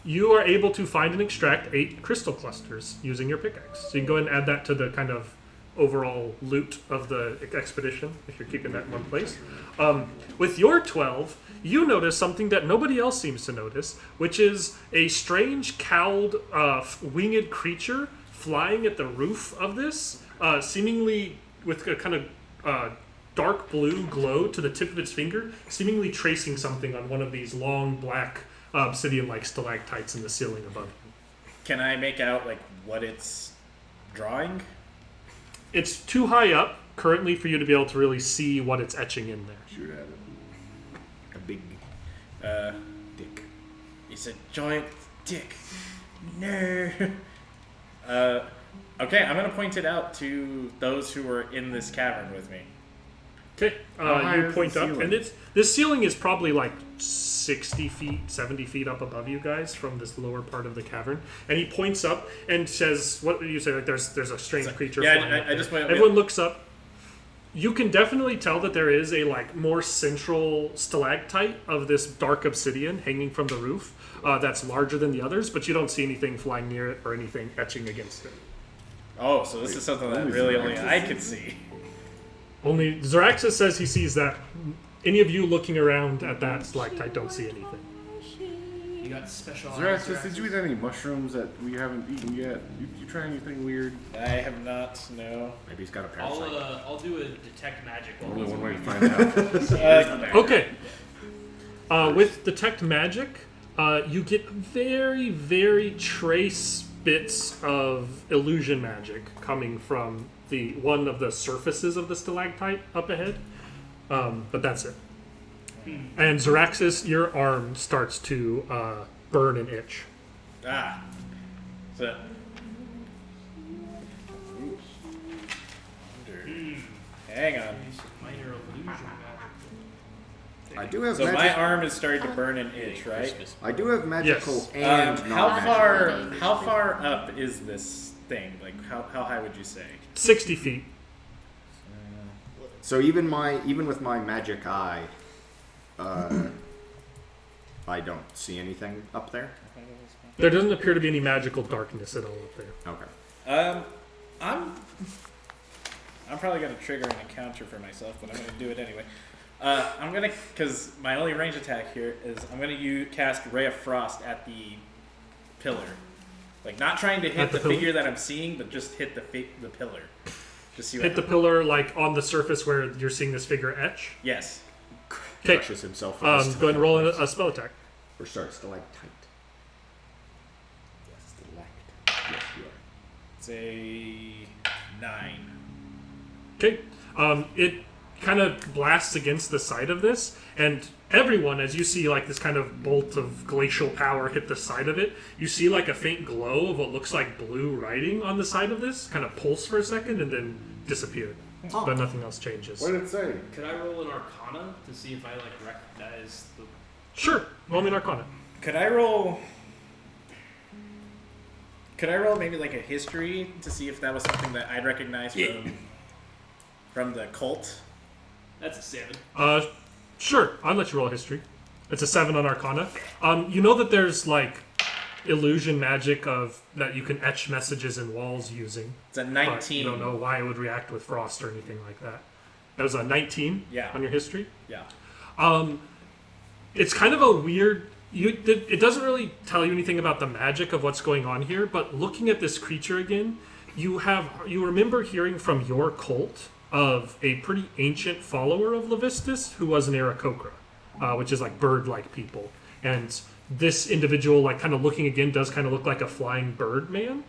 You are able to find and extract 8 crystal clusters using your pickaxe. So you can go ahead and add that to the kind of overall loot of the expedition, if you're keeping that in one place. With your 12, you notice something that nobody else seems to notice, which is a strange cowled winged creature flying at the roof of this, seemingly with a kind of dark blue glow to the tip of its finger, seemingly tracing something on one of these long black obsidian-like stalactites in the ceiling above. Can I make out like what it's drawing? It's too high up currently for you to be able to really see what it's etching in there. Shoot at it. A big dick. It's a giant dick. No. Okay, I'm gonna point it out to those who were in this cavern with me. Okay, high you is point the up, ceiling? and this ceiling is probably like 60 feet, 70 feet up above you guys from this lower part of the cavern. And he points up and says, "What do you say? Like there's a strange creature." Yeah, flying up I just there." went. Everyone looks up. You can definitely tell that there is a like more central stalactite of this dark obsidian hanging from the roof that's larger than the others, but you don't see anything flying near it or anything etching against it. Oh, so this is something that really only I could see. Only Zaraxis says he sees that. Any of you looking around at that stalactite don't see anything. You got special eyes. Zaraxis, did you eat any mushrooms that we haven't eaten yet? You try anything weird? I have not. No. Maybe he's got a parasite. I'll do a detect magic. while Only he's one way to away. find out. Okay. With Detect Magic, you get very, very trace bits of illusion magic coming from one of the surfaces of the stalactite up ahead. But that's it. And Zaraxis, your arm starts to burn and itch. Ah. So. Hang on. Minor illusion magic. I do have So my magic. arm is starting to burn and itch, right? I do have magical Yes. and How non-magical. far up is this thing? Like how high would you say? 60 feet. So even with my magic eye, I don't see anything up there. There doesn't appear to be any magical darkness at all up there. Okay. I'm probably gonna trigger an encounter for myself, but I'm gonna do it anyway. I'm gonna, cause my only range attack here is I'm gonna cast Ray of Frost at the pillar, like not trying to hit At the the pillar? figure that I'm seeing, but just hit the pillar. Just see what Hit the pillar like on the surface where you're seeing this figure etch. Yes. Okay. Crushes himself. Go ahead and roll a spell attack. Or sorry, stalactite. Stalactite. Yes, you are. It's a 9. Okay. It kind of blasts against the side of this, and everyone, as you see like this kind of bolt of glacial power hit the side of it, you see like a faint glow of what looks like blue writing on the side of this, kind of pulse for a second and then disappear. But nothing else changes. What did it say? Could I roll an Arcana to see if I like recognize the? Sure. Roll me an Arcana. Could I roll maybe like a history to see if that was something that I'd recognize from the cult? That's a 7. Sure. I'll let you roll a history. It's a 7 on Arcana. You know that there's like illusion magic of that you can etch messages in walls using. It's a But 19. you don't know why it would react with frost or anything like that. That was a 19 Yeah. on your history. Yeah. It's kind of a weird. It doesn't really tell you anything about the magic of what's going on here. But looking at this creature again, you remember hearing from your cult of a pretty ancient follower of Levistus who was an Aarokocra, which is like bird-like people. And this individual, like kind of looking again, does kind of look like a flying bird man.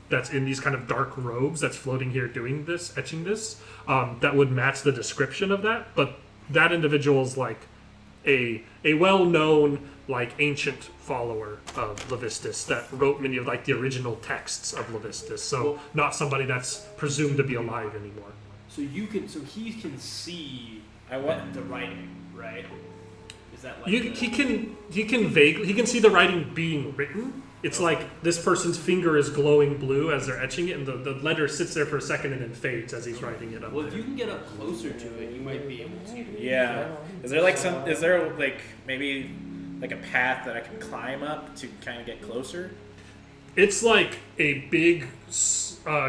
That's in these kind of dark robes that's floating here doing this, etching this, that would match the description of that. But that individual's like a well-known, like ancient follower of Levistus that wrote many of like the original texts of Levistus. So not somebody that's presumed to be alive anymore. So he can see the writing, right? Is that like He can see the writing being written. It's like this person's finger is glowing blue as they're etching it, and the letter sits there for a second and then fades as he's writing it up. Well, if you can get up closer to it, you might be able to. Yeah. Is there like maybe like a path that I can climb up to kind of get closer? It's like a big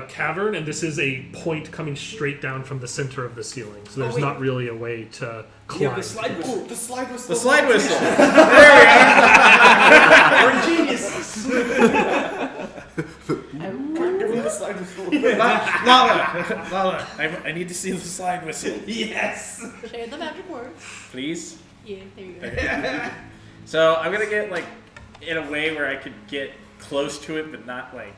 cavern, and this is a point coming straight down from the center of the ceiling. So there's not really a way to climb. Yeah, the slide whistle. The slide whistle. The slide whistle. We're geniuses. Give me the slide whistle. Lala, I need to see the slide whistle, Yes. Say the magic words. please. Yeah, there you go. So I'm gonna get like in a way where I could get close to it, but not like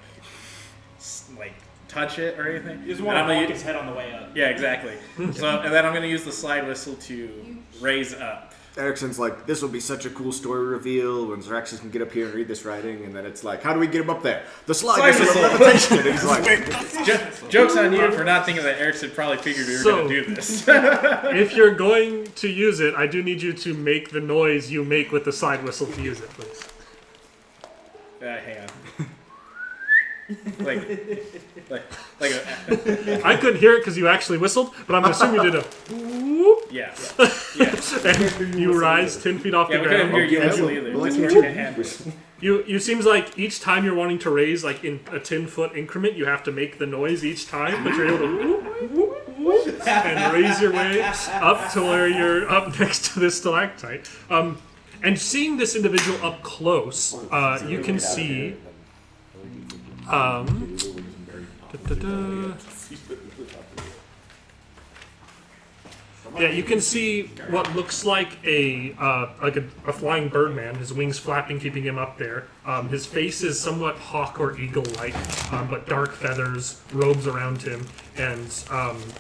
touch it or anything. You just And want I'm to gonna walk u- his head on the way up. Yeah, exactly. So and then I'm gonna use the slide whistle to raise up. Erickson's like, this will be such a cool story reveal when Xeraxis can get up here and read this writing, and then it's like, how do we get him up there? The slide whistle of levitation. And he's like, Joke's on you for not thinking that Erickson probably figured we were So- gonna do this. If you're going to use it, I do need you to make the noise you make with the slide whistle to use it, please. Hang on. like a, I couldn't hear it because you actually whistled, but I'm going to assume you did a whoop, yeah. and you rise 10 feet off Yeah, the we couldn't ground. hear you whistle either. Just working at hand. You seems like each time you're wanting to raise, like in a 10-foot increment, you have to make the noise each time, but you're able to whoop, whoop, whoop, and raise your way up to where you're up next to this stalactite. And seeing this individual up close, you can see. Yeah, you can see what looks like a flying birdman. His wings flapping, keeping him up there. His face is somewhat hawk or eagle-like, but dark feathers, robes around him, and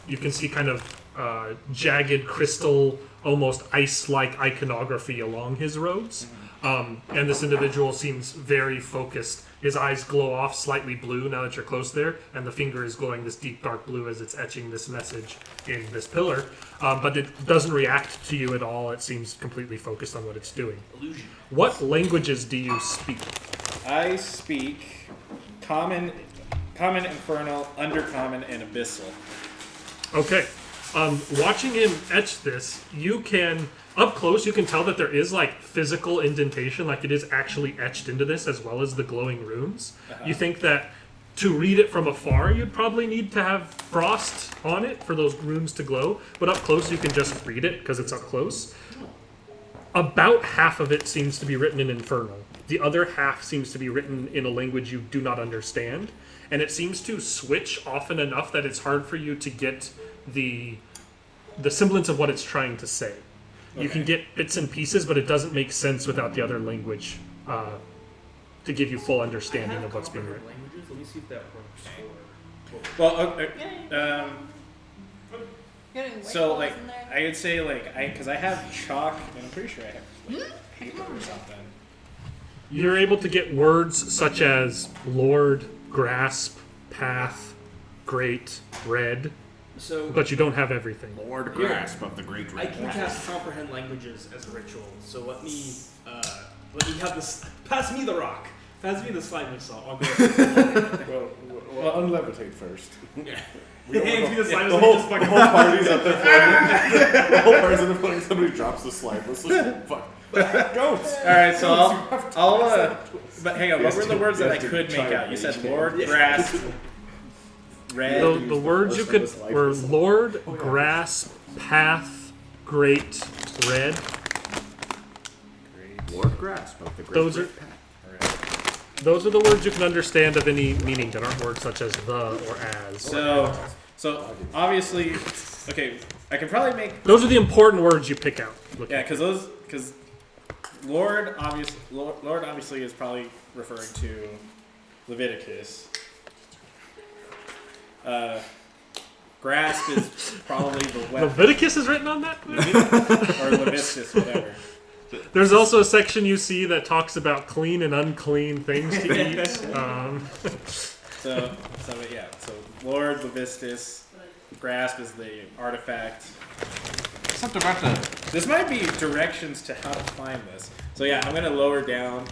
you can see kind of jagged crystal, almost ice-like iconography along his robes. And this individual seems very focused. His eyes glow off slightly blue now that you're close there, and the finger is glowing this deep dark blue as it's etching this message in this pillar. But it doesn't react to you at all. It seems completely focused on what it's doing. Illusion. What languages do you speak? I speak common, infernal, undercommon, and abyssal. Okay. Watching him etch this, you can, up close, you can tell that there is like physical indentation, like it is actually etched into this as well as the glowing runes. You think that to read it from afar, you'd probably need to have frost on it for those runes to glow, but up close you can just read it because it's up close. About half of it seems to be written in Infernal. The other half seems to be written in a language you do not understand, and it seems to switch often enough that it's hard for you to get the semblance of what it's trying to say. You can get bits and pieces, but it doesn't make sense without the other language to give you full understanding of what's being written. Languages. Let me see if that works. Well, Getting so white like balls in there. I would say like because I have chalk and I'm pretty sure I have like, paper or something. You're able to get words such as Lord, Grasp, Path, Great, Red, So but you don't have everything. Lord Grasp of the Great I can cast comprehend languages as a ritual. So let me have this. Pass me the rock. Pass me the slime whistle. I'll go. Well, unlevitate first. Yeah. We don't Hands want me the the, slime the, whistle. whole, Just the fucking whole party's up there floating. The whole party's up there floating. Somebody drops the slide whistle. Fuck. Don't. All right, so I'll but hang on. What were the words that I could make out? You said Lord, Grasp, Red. The words you could were Lord, Grasp, Path, Great, Red. Lord Grasp of the Great Those are those are the words you can understand of any meaning that aren't words such as the or as. So obviously, okay, I can probably make Those are the important words you pick out. Look yeah, at. because Lord obviously is probably referring to Leviticus. Grasp is probably the weapon Leviticus is written on that? or Leviticus, whatever. There's also a section you see that talks about clean and unclean things to eat. So Lord Levistus, Grasp is the artifact. Something about the. This might be directions to how to find this. So yeah, I'm gonna lower down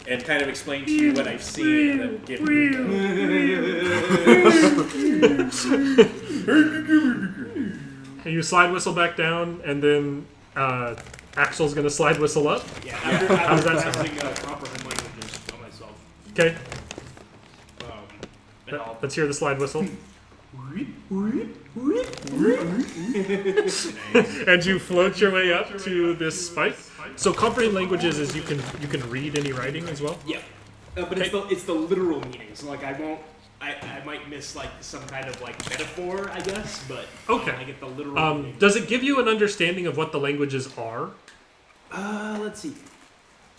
and kind of explain to you what I've seen and then give you. You slide whistle back down, and then Axel's gonna slide whistle up. Yeah. How does After that sound? casting comprehend languages on myself. Okay. Let's hear the slide whistle. And you float your way up to this spike. So comprehend languages is you can read any writing as well. Yeah, but it's the literal meaning. So like I might miss like some kind of like metaphor, I guess, but Okay. I get the literal meaning. Does it give you an understanding of what the languages are? Let's see.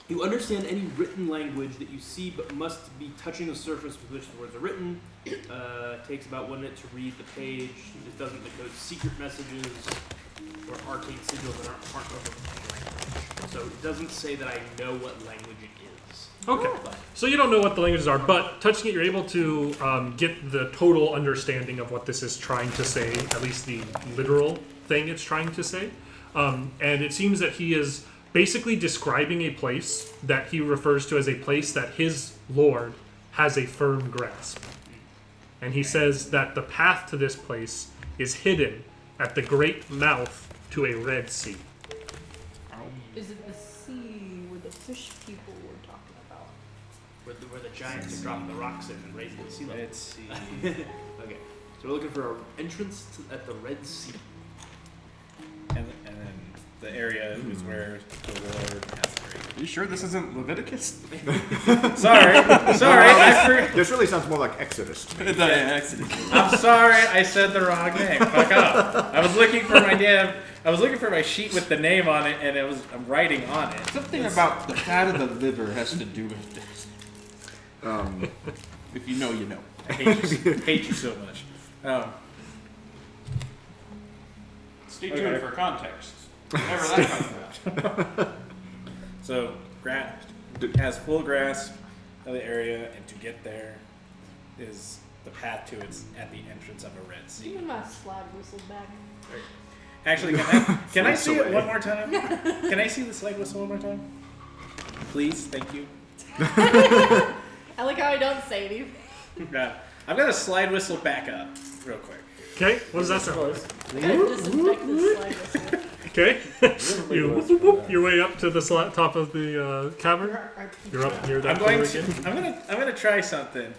You understand any written language that you see, but must be touching the surface with which the words are written. Takes about 1 minute to read the page. It doesn't decode secret messages or arcane sigils that aren't part of the language. So it doesn't say that I know what language it is. Okay. So you don't know what the languages are, but touching it, you're able to get the total understanding of what this is trying to say, at least the literal thing it's trying to say. And it seems that he is basically describing a place that he refers to as a place that his lord has a firm grasp. And he says that the path to this place is hidden at the great mouth to a red sea. Is it the sea where the fish people were talking about? Where the giants are dropping the rocks in and raising the sea level. Let's see. Okay, so we're looking for an entrance at the Red Sea. And then the area is where the Lord has Are you sure this isn't Leviticus? Sorry, I forgot. This really sounds more like Exodus. I'm sorry, I said the wrong name. Fuck up. I was looking for my sheet with the name on it, and I'm writing on it. Something about the fat of the liver has to do with this. If you know, you know. I hate you so much. Stay tuned for context. Whenever that comes out. So, has full grasp of the area, and to get there is the path to it's at the entrance of a red sea. Even my slide whistle back. Actually, can I see it one more time? Can I see the slide whistle one more time? Please, thank you. I like how I don't say anything. I'm gonna slide whistle back up real quick. Okay, what does that sound like? I gotta disinfect this slide whistle. Okay, you whoop your way up to the top of the cavern. You're up near that pillar again. I'm gonna try something.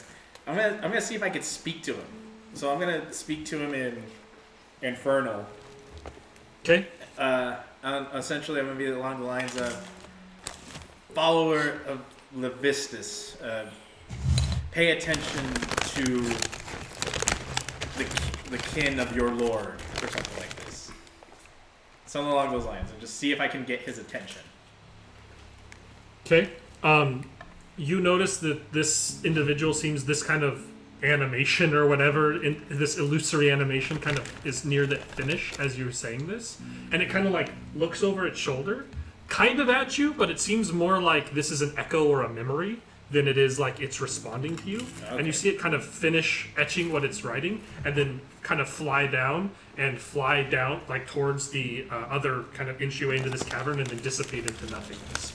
I'm gonna see if I can speak to him. So I'm gonna speak to him in Infernal. Okay. Essentially, I'm gonna be along the lines of follower of Levistus. Pay attention to the kin of your lord, or something like this. Something along those lines, and just see if I can get his attention. Okay. You notice that this individual seems this kind of animation or whatever, this illusory animation kind of is near the finish as you're saying this, and it kind of like looks over its shoulder, kind of at you, but it seems more like this is an echo or a memory than it is like it's responding to you. Okay. And you see it kind of finish etching what it's writing, and then kind of fly down like towards the other kind of entryway into this cavern, and then dissipate into nothingness.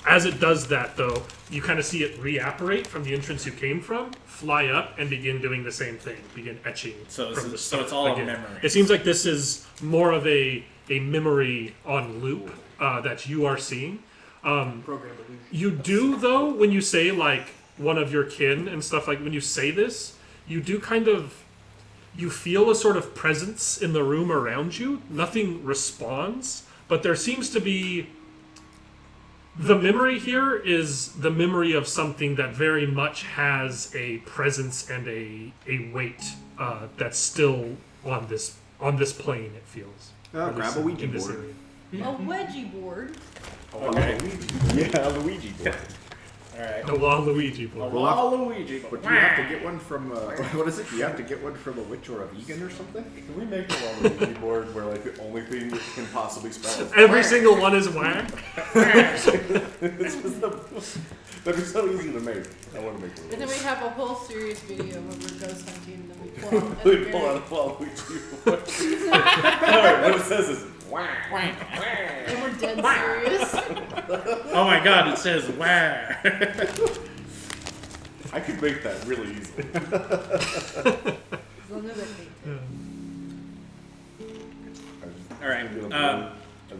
As it does that, though, you kind of see it reapparate from the entrance you came from, fly up, and begin doing the same thing, begin etching from the start. So it's all again. a memory. It seems like this is more of a memory on loop that you are seeing. You do, though, when you say, like, one of your kin and stuff, like, when you say this, you do kind of, you feel a sort of presence in the room around you. Nothing responds, but there seems to be, the memory here is the memory of something that very much has a presence and a weight that's still on this plane, it feels. Grab a Ouija board. A wedgie board. Okay. Yeah, the Ouija board. Alright. The Waluigi board. Waluigi. But you have to get one from, what is it? You have to get one from a witch or a vegan or something? Can we make a Waluigi board where like the only thing you can possibly spell is Every single one is whack. That'd be so easy to make. I want to make one. And then we have a whole serious video where we're ghost hunting and then we pull out. We pull out a Waluigi board. Alright, what it says is And we're dead serious. Oh my god, it says wah. I could make that really easily. As long as I think. Alright.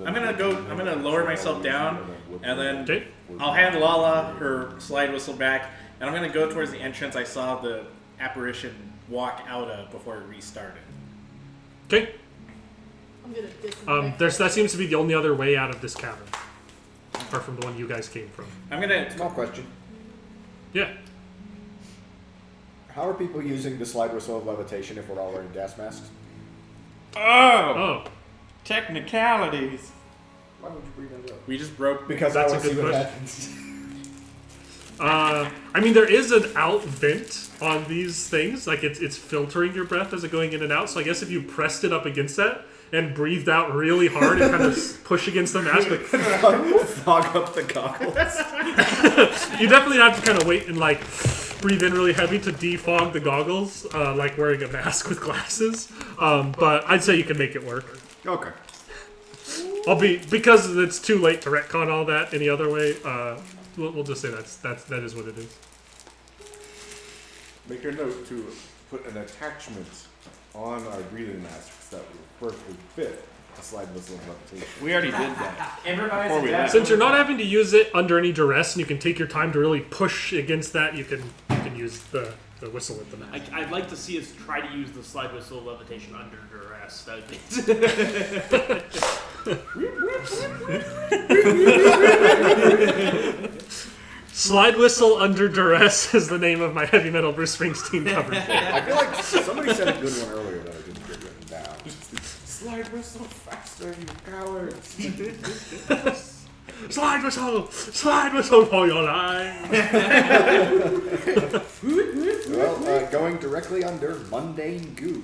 I'm gonna lower myself down, and then Okay. I'll hand Lala her slide whistle back, And I'm going to go towards the entrance I saw the apparition walk out of before it restarted. Okay. I'm gonna disinfect. That seems to be the only other way out of this cavern, apart from the one you guys came from. I'm going to... Small question. Yeah. How are people using the slide whistle of levitation if we're all wearing gas masks? Oh, Oh. technicalities. Why would you bring that up? We just broke... Because That's I a want to see good what question. happens. I mean, there is an out vent on these things. Like, it's filtering your breath as it's going in and out. So I guess if you pressed it up against that and breathed out really hard and kind of push against the mask, like, Fog up the goggles. you definitely have to kind of wait and, like, breathe in really heavy to defog the goggles, like wearing a mask with glasses. But I'd say you can make it work. Okay. Because it's too late to retcon all that any other way. We'll just say that is what it is. Make a note to put an attachment on our breathing masks that will perfectly fit a slide whistle of levitation. We already did that. Improvise Before we adapt. left. Since you're not having to use it under any duress, and you can take your time to really push against that, you can use the whistle with the mask. I'd like to see us try to use the slide whistle levitation under duress. That would be Slide whistle under duress is the name of my heavy metal Bruce Springsteen cover. I feel like somebody said a good one earlier that I didn't get written down. Slide whistle faster, you cowards! Slide whistle for your life. Well, going directly under mundane goo.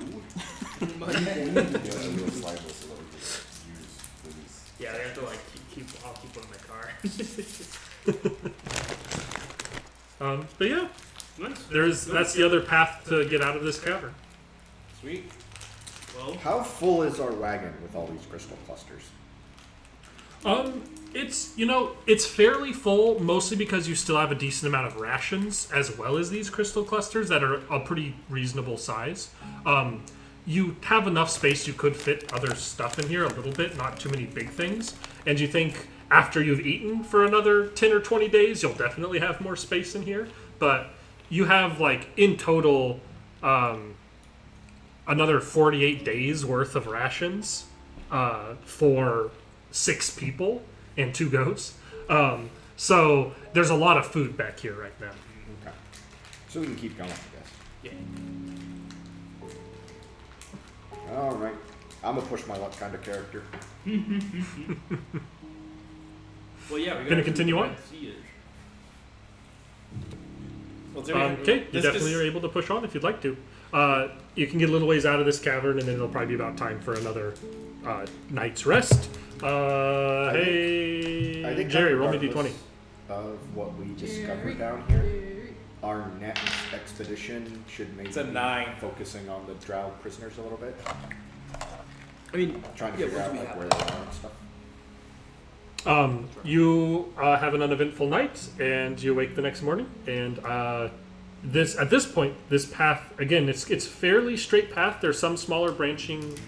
Yeah, a real slide whistle that we could use for these. yeah. They have to like I'll keep one in my car. But yeah, Nice. that's the other path to get out of this cavern. Sweet. Well, How full is our wagon with all these crystal clusters? It's fairly full, mostly because you still have a decent amount of rations as well as these crystal clusters that are a pretty reasonable size. You have enough space you could fit other stuff in here a little bit, not too many big things. And you think after you've eaten for another 10 or 20 days, you'll definitely have more space in here. But you have, like, in total, another 48 days worth of rations for 6 people and 2 goats. So there's a lot of food back here right now. Okay. So we can keep going, I guess. yeah. All right. I'm a push my luck kind of character. Well, yeah. We're Gonna continue on? Okay, you definitely are able to push on if you'd like to. You can get a little ways out of this cavern, and then it'll probably be about time for another night's rest. I think Jerry, roll me regardless d20. Of what we discovered down here, our next expedition should maybe It's a be 9. focusing on the drow prisoners a little bit, I mean, trying to yeah, figure what out do we like have? where they are and stuff. You have an uneventful night, and you wake the next morning. And at this point, this path again, it's fairly straight path. There's some smaller branching,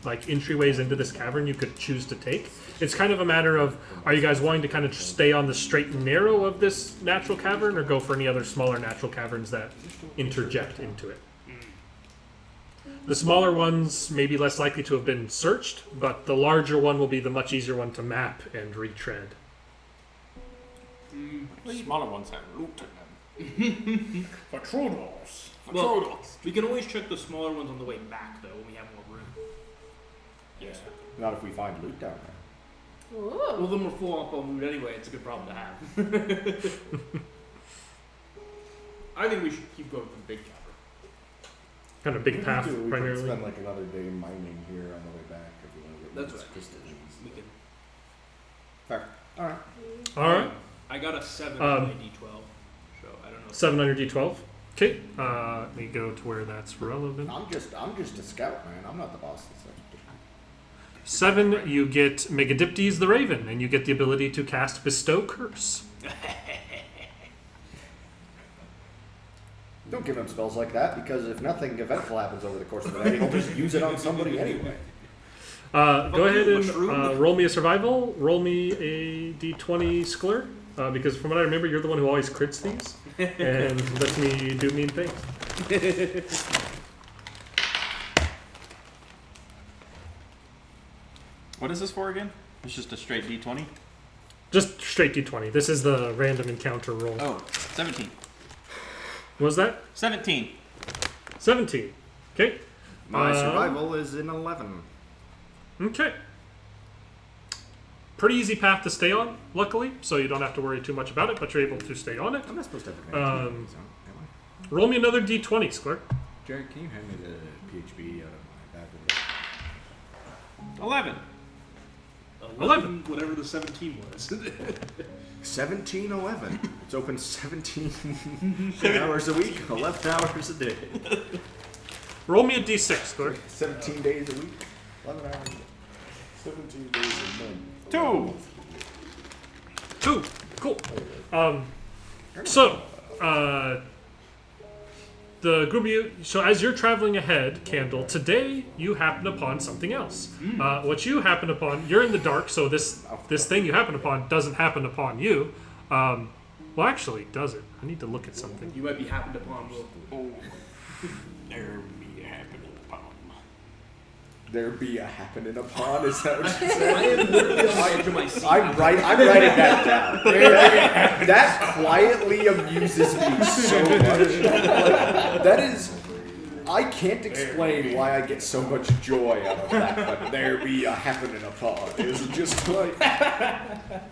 like entryways into this cavern you could choose to take. It's kind of a matter of, are you guys wanting to kind of stay on the straight and narrow of this natural cavern, or go for any other smaller natural caverns that interject into it? The smaller ones may be less likely to have been searched, but the larger one will be the much easier one to map and retread. Smaller ones have loot in them. Patroodles. Well, we can always check the smaller ones on the way back, though, when we have more room. Yeah. Not if we find loot down there. Well, Ooh. then we're full up on loot anyway. It's a good problem to have. I think we should keep going for the big cavern. Kind of big path, We could primarily. spend like another day mining here on the way back if we want to get That's these what crystal gems. We can. Fair. All right. All right, I got a 7 Um, on my d12, so I don't know. 7 on your d12. Okay, let me go to where that's relevant. I'm just a scout, man. I'm not the boss of this expedition. 7, you get Megadiptes the Raven, and you get the ability to cast Bestow Curse. Don't give him spells like that, because if nothing eventful happens over the course of the day, he'll just use it on somebody anyway. Go ahead and Mushroom. roll me a survival. Roll me a d20 Skler. because from what I remember, you're the one who always crits these and lets me do mean things. What is this for again? It's just a straight D20? Just straight d20. This is the random encounter roll. Oh, 17. What was that? 17. 17. Okay. My survival is an 11. Okay. Pretty easy path to stay on, luckily, so you don't have to worry too much about it, but you're able to stay on it. I'm not supposed to have advantage. Roll me another d20, Square. Jared, can you hand me the PHB out of my bag? 11. 11. Whatever the 17 was. 1711. It's open 17 hours a week, 11 hours a day. Roll me a d6, Square. 17 days a week, 11 hours. 17 days a month. 2. 2. Cool. So, the group of you. So, as you're traveling ahead, Candle, today you happen upon something else. What you happen upon, you're in the dark, so this thing you happen upon doesn't happen upon you. Well, actually, does it? I need to look at something. You might be happened upon, Will. There be happening upon. There be a happening upon, is that what you said? I am literally on the edge of my seat. I'm writing that down. That quietly amuses me so much. Like, that is, I can't explain why I get so much joy out of that, but there be a happening upon is just like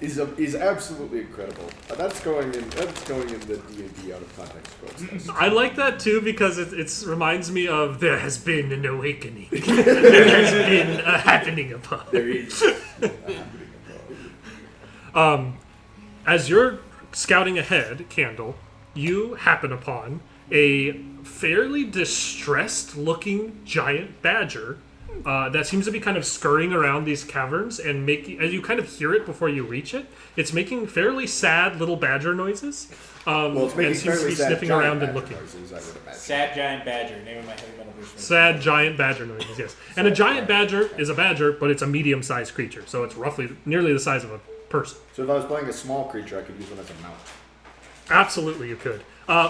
is absolutely incredible. That's going in the DnD out of context quotes. I like that too because it reminds me of there has been an awakening. There has been a happening upon. There is a happening upon. As you're scouting ahead, Candle, you happen upon a fairly distressed-looking giant badger that seems to be kind of scurrying around these caverns and making, as you kind of hear it before you reach it, it's making fairly sad little badger noises. Well, it's making and seems to be fairly sad sniffing giant around and badger looking. noises, I would imagine. Sad giant badger. Name of my heavy metal booster. Sad giant badger noises, yes. And a giant badger is a badger, but it's a medium-sized creature, so it's roughly nearly the size of a person. So if I was playing a small creature, I could use one as a mount. Absolutely, you could.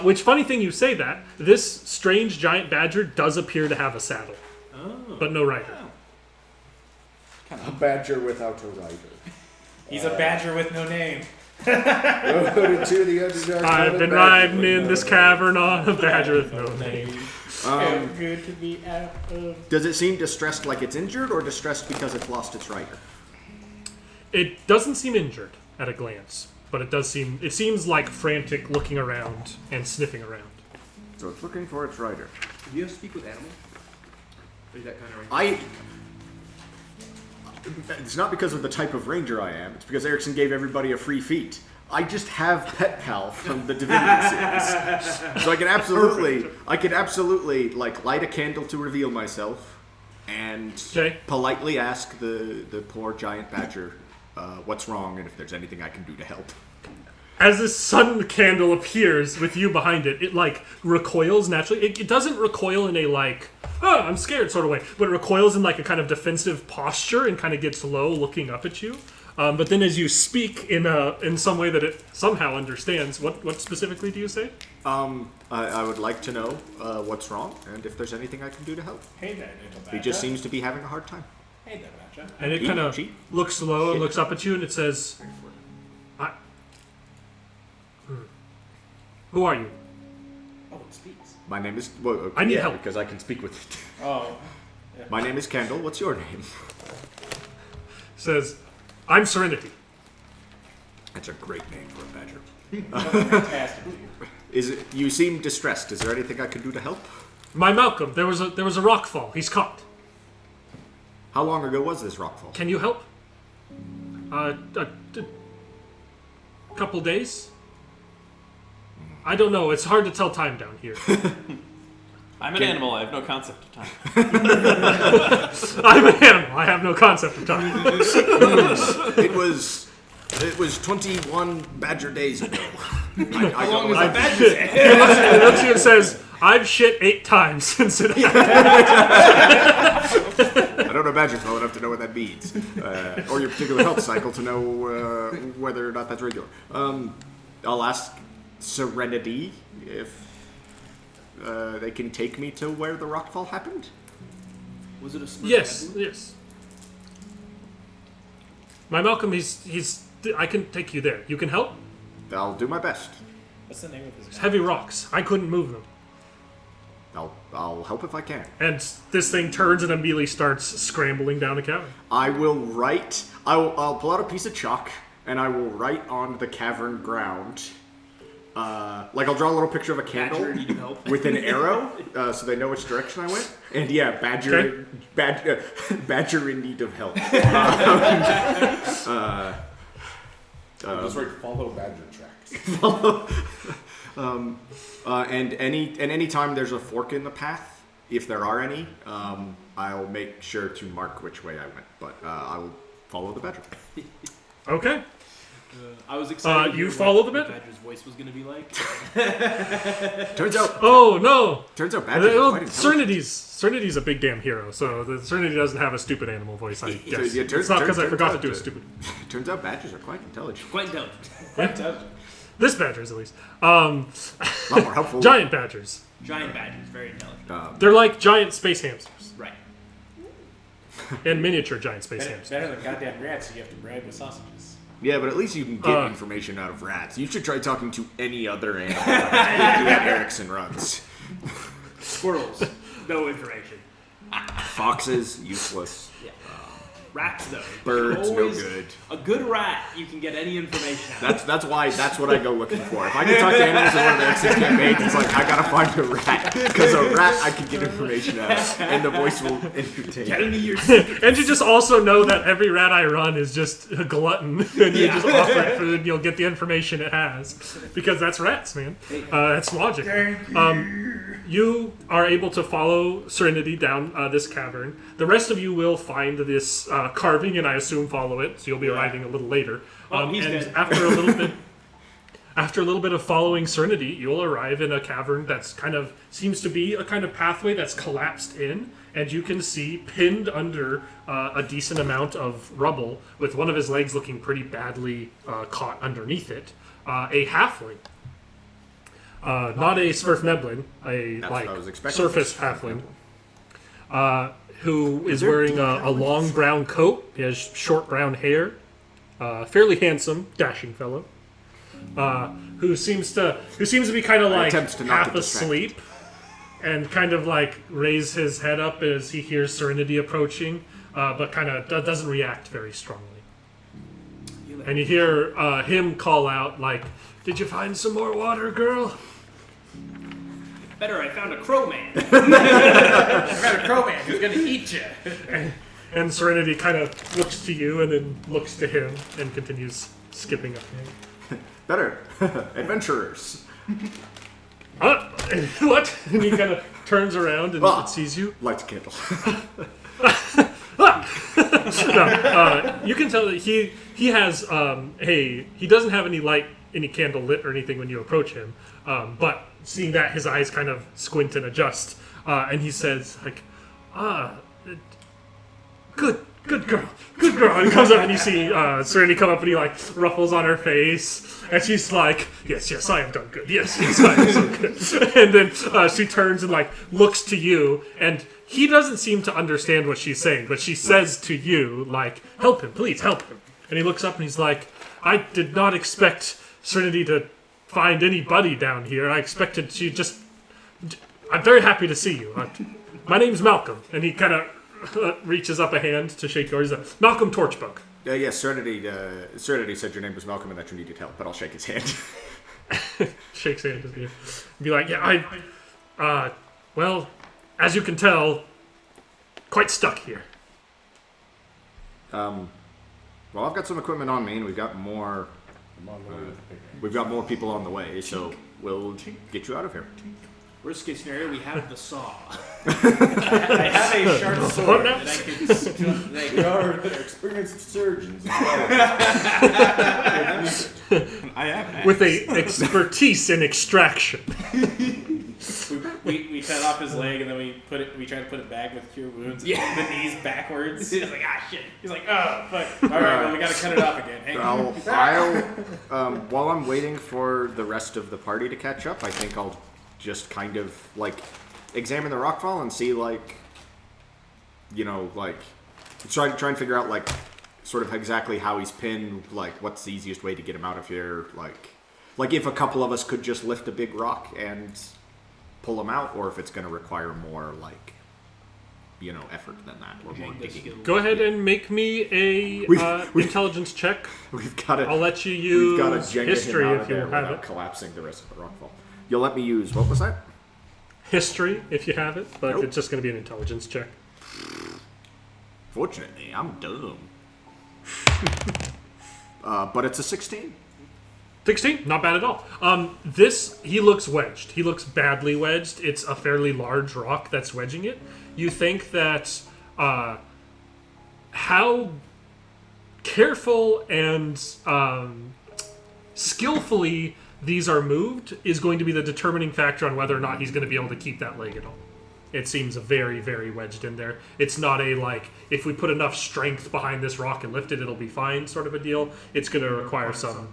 Which, funny thing you say that, this strange giant badger does appear to have a saddle, but no rider. A badger without a rider. He's a badger with no name. Road into the Underdark. I've been riding in this cavern on a badger with no name. So good to be out of. Does it seem distressed like it's injured, or distressed because it's lost its rider? It doesn't seem injured at a glance, but it seems like frantic looking around and sniffing around. So it's looking for its rider. Do you have to speak with animals? Or is that kind of right? It's not because of the type of ranger I am. It's because Erickson gave everybody a free feat. I just have Pet Pal from the Divinity series, so I can absolutely like light a candle to reveal myself, and politely ask the poor giant badger what's wrong and if there's anything I can do to help. As this sudden candle appears with you behind it, it like recoils naturally. It doesn't recoil in a like, oh, I'm scared sort of way, but it recoils in like a kind of defensive posture and kind of gets low looking up at you. But then as you speak in some way that it somehow understands, what specifically do you say? I would like to know what's wrong and if there's anything I can do to help. Hey there, little badger. He just seems to be having a hard time. Hey there, badger. And it kind of looks low and looks up at you and it says, who are you? Oh, it speaks. My name is... I need help. Because I can speak with it. Oh. Yeah. My name is Candle. What's your name? Says, I'm Serenity. That's a great name for a badger. Fantastic. You seem distressed. Is there anything I can do to help? My Malcolm, there was a rockfall. He's caught. How long ago was this rockfall? Can you help? A couple days? I don't know. It's hard to tell time down here. I'm an animal. I have no concept of time. I'm an animal. I have no concept of time. It was 21 badger days ago. How long was He looks at you and says, I've shit 8 times since it happened. I don't badgers well enough to know what that means, or your particular health cycle to know whether or not that's regular. I'll ask Serenity if they can take me to where the rockfall happened. Was it a smurf? Yes, yes. My Malcolm, he's. I can take you there. You can help? I'll do my best. What's the name of his It's heavy rocks. I couldn't move them. I'll help if I can. And this thing turns and immediately starts scrambling down a cavern. I will write. I'll pull out a piece of chalk and I will write on the cavern ground. Like I'll draw a little picture of a candle Badger, need help. with an arrow, so they know which direction I went. And yeah, Badger, Okay. Badger in need of help. Just write follow badger tracks. And any time there's a fork in the path, if there are any, I'll make sure to mark which way I went. But I will follow the badger. Okay. I was excited. to you hear follow what the badger? Badger's voice was going to be like. Turns out Oh no! Badgers are quite intelligent. Serenity's a big damn hero, so the Serenity doesn't have a stupid animal voice, I guess. yeah, It's not because I turns forgot to out do a that- stupid. Turns out badgers are quite intelligent. Quite intelligent. This badger's at least. A lot more helpful. Giant badgers. Giant badgers, very intelligent. They're like giant space hamsters. Right. And miniature giant space hamsters. Better than goddamn rats you have to bribe with sausages. Yeah, but at least you can get information out of rats. You should try talking to any other animal that Erickson runs. Squirrels, no information. Foxes, useless. Yeah. Rats, though. Birds, no Always- good. A good rat, you can get any information out of. That's what I go looking for. If I can talk to animals in one of the Exit campaigns, it's like I gotta find a rat. Because a rat I can get information out of, and the voice will entertain. Get into your secret. And you just also know that every rat I run is just a glutton, and you just offer it food, and you'll get the information it has, because that's rats, man. That's logic. You are able to follow Serenity down this cavern. The rest of you will find this carving, and I assume follow it. So you'll be arriving a little later. He's and dead. after a little bit of following Serenity, you'll arrive in a cavern that's seems to be a kind of pathway that's collapsed in, and you can see pinned under a decent amount of rubble, with one of his legs looking pretty badly caught underneath it, a halfling. Not a Svirfneblin, That's what I was expecting. surface halfling, who is wearing a long brown coat. He has short brown hair, fairly handsome, dashing fellow, who seems to be kind of like attempts to not half get distracted. asleep, and kind of like raise his head up as he hears Serenity approaching, but kind of doesn't react very strongly. And you hear him call out like, "Did you find some more water, girl?" Better, I found a crow man. I've got a crow man who's gonna eat you. And Serenity kind of looks to you and then looks to him and continues skipping up. Better. Adventurers. What? And he kind of turns around and sees you. Lights a candle. You can tell that he has he doesn't have any candle lit or anything when you approach him, but seeing that, his eyes kind of squint and adjust, and he says like, good girl, and he comes up and you see Serenity come up and he like ruffles on her face, and she's like, yes, I have done good, yes, I am so good. And then she turns and like looks to you, and he doesn't seem to understand what she's saying, but she says to you like, help him, please help him. And he looks up and he's like, I did not expect Serenity to find anybody down here. I expected she just... I'm very happy to see you. My name's Malcolm. And he kind of reaches up a hand to shake yours. Malcolm Torchbug. Yes, Serenity said your name was Malcolm and that you needed help, but I'll shake his hand. Shakes hands with you. Be like, yeah, well, as you can tell, quite stuck here. Well, I've got some equipment on me, and we've got more people on the way, so we'll get you out of here. Worst case scenario, we have the saw. I have a sharp sword What now? that I can. We are experienced surgeons. I have With a expertise in extraction. We cut off his leg and then we try to put it back with cure wounds. Yeah. The knees backwards. He's like, shit. He's like, oh fuck. All right, well we gotta cut it off again. Hang on. While I'm waiting for the rest of the party to catch up, I think I'll just kind of like examine the rockfall and see like, try and figure out like sort of exactly how he's pinned, like what's the easiest way to get him out of here, like if a couple of us could just lift a big rock and pull him out, or if it's going to require more effort than that, or more digging. Go ahead and make me a intelligence check. We've got I'll let you use we've got to history him out if of you there have without it. collapsing the rest of the rockfall. You'll let me use, what was that? History if you have it, but Nope. it's just going to be an intelligence check. Fortunately, I'm dumb. But it's a 16. 16, not bad at all. He looks wedged. He looks badly wedged. It's a fairly large rock that's wedging it. You think that how careful and skillfully these are moved is going to be the determining factor on whether or not he's going to be able to keep that leg at all. It seems very, very wedged in there. It's not a, like, if we put enough strength behind this rock and lift it, it'll be fine sort of a deal. It's going to require some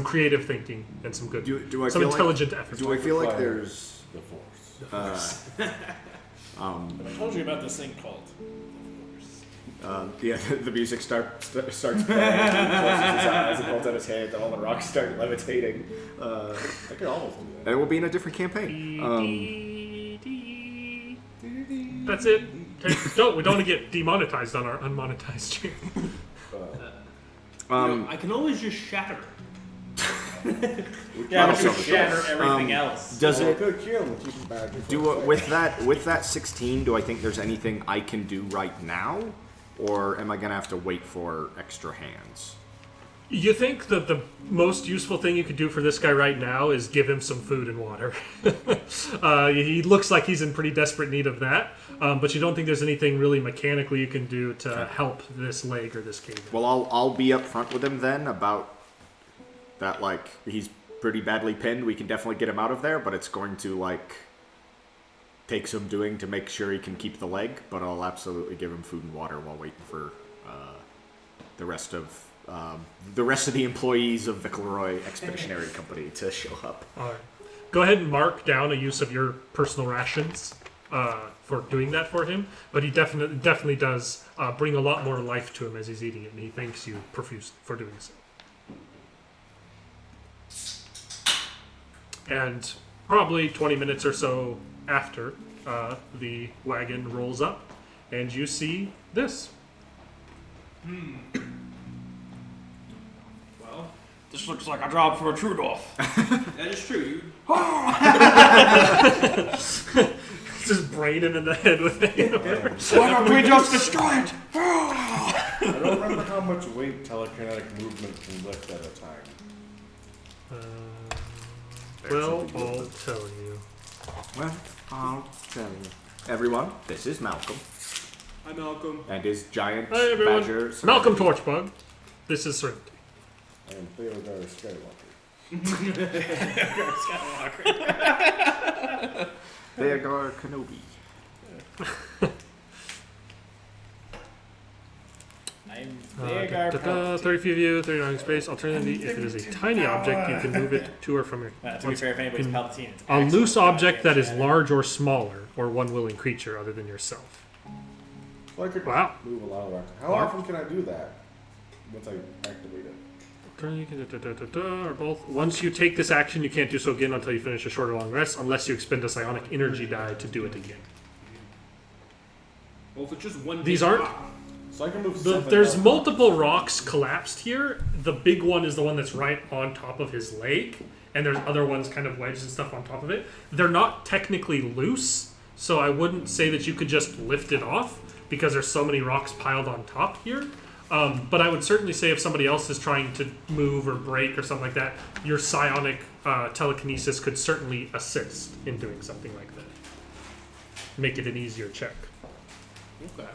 creative thinking and some good, Do I some feel intelligent effort. Do I feel like there's... The force. I told you about this thing called the music starts playing. He closes his eyes and holds out his hand, and all the rocks start levitating. I could almost do And it will be in a different campaign. That's it. Okay. We don't want to get demonetized on our unmonetized channel. I can always just shatter it. Yeah, we Also, should shatter everything else. Does it? it... Could kill him and keep him back. With that 16, do I think there's anything I can do right now? Or am I going to have to wait for extra hands? You think that the most useful thing you could do for this guy right now is give him some food and water. He looks like he's in pretty desperate need of that, but you don't think there's anything really mechanically you can do to help this leg or this cave. Well, I'll be up front with him then about that, like, he's pretty badly pinned. We can definitely get him out of there, but it's going to, like, take some doing to make sure he can keep the leg, but I'll absolutely give him food and water while waiting for the rest of the employees of Vickelroy Expeditionary Company to show up. All right. Go ahead and mark down a use of your personal rations for doing that for him, but he definitely does bring a lot more life to him as he's eating it, and he thanks you profuse for doing so. And probably 20 minutes or so after, the wagon rolls up, and you see this. Well, This looks like a job for a Trudolf. that is true. It's just brain him in the head with it. Why don't we just destroy it? I don't remember how much weight telekinetic movement can lift at a time. Well, I'll tell you. Well, I'll tell you. Everyone, this is Malcolm. Hi, Malcolm. And his giant Hi, everyone. badger. Malcolm Torchbug. This is Serenity. I am Theodore Skywalker. Theodore Kenobi. I'm Theogar 30 feet of view, 39 in space. Alternatively, if it is a tiny object, you can move it to or from your. To be fair, if anybody's Palpatine, it's A excellent. loose object that is large or smaller, or one willing creature other than yourself. Well, I could Wow. move a lot of rocks. How often can I do that once I activate it? Or both. Once you take this action, you can't do so again until you finish a short or long rest, unless you expend a psionic energy die to do it again. Well, if it's just one These big aren't- rock, So I can move 7 There's rocks. multiple rocks collapsed here. The big one is the one that's right on top of his leg, and there's other ones kind of wedged and stuff on top of it. They're not technically loose, so I wouldn't say that you could just lift it off because there's so many rocks piled on top here. But I would certainly say if somebody else is trying to move or break or something like that, your psionic telekinesis could certainly assist in doing something like that. Make it an easier check. okay.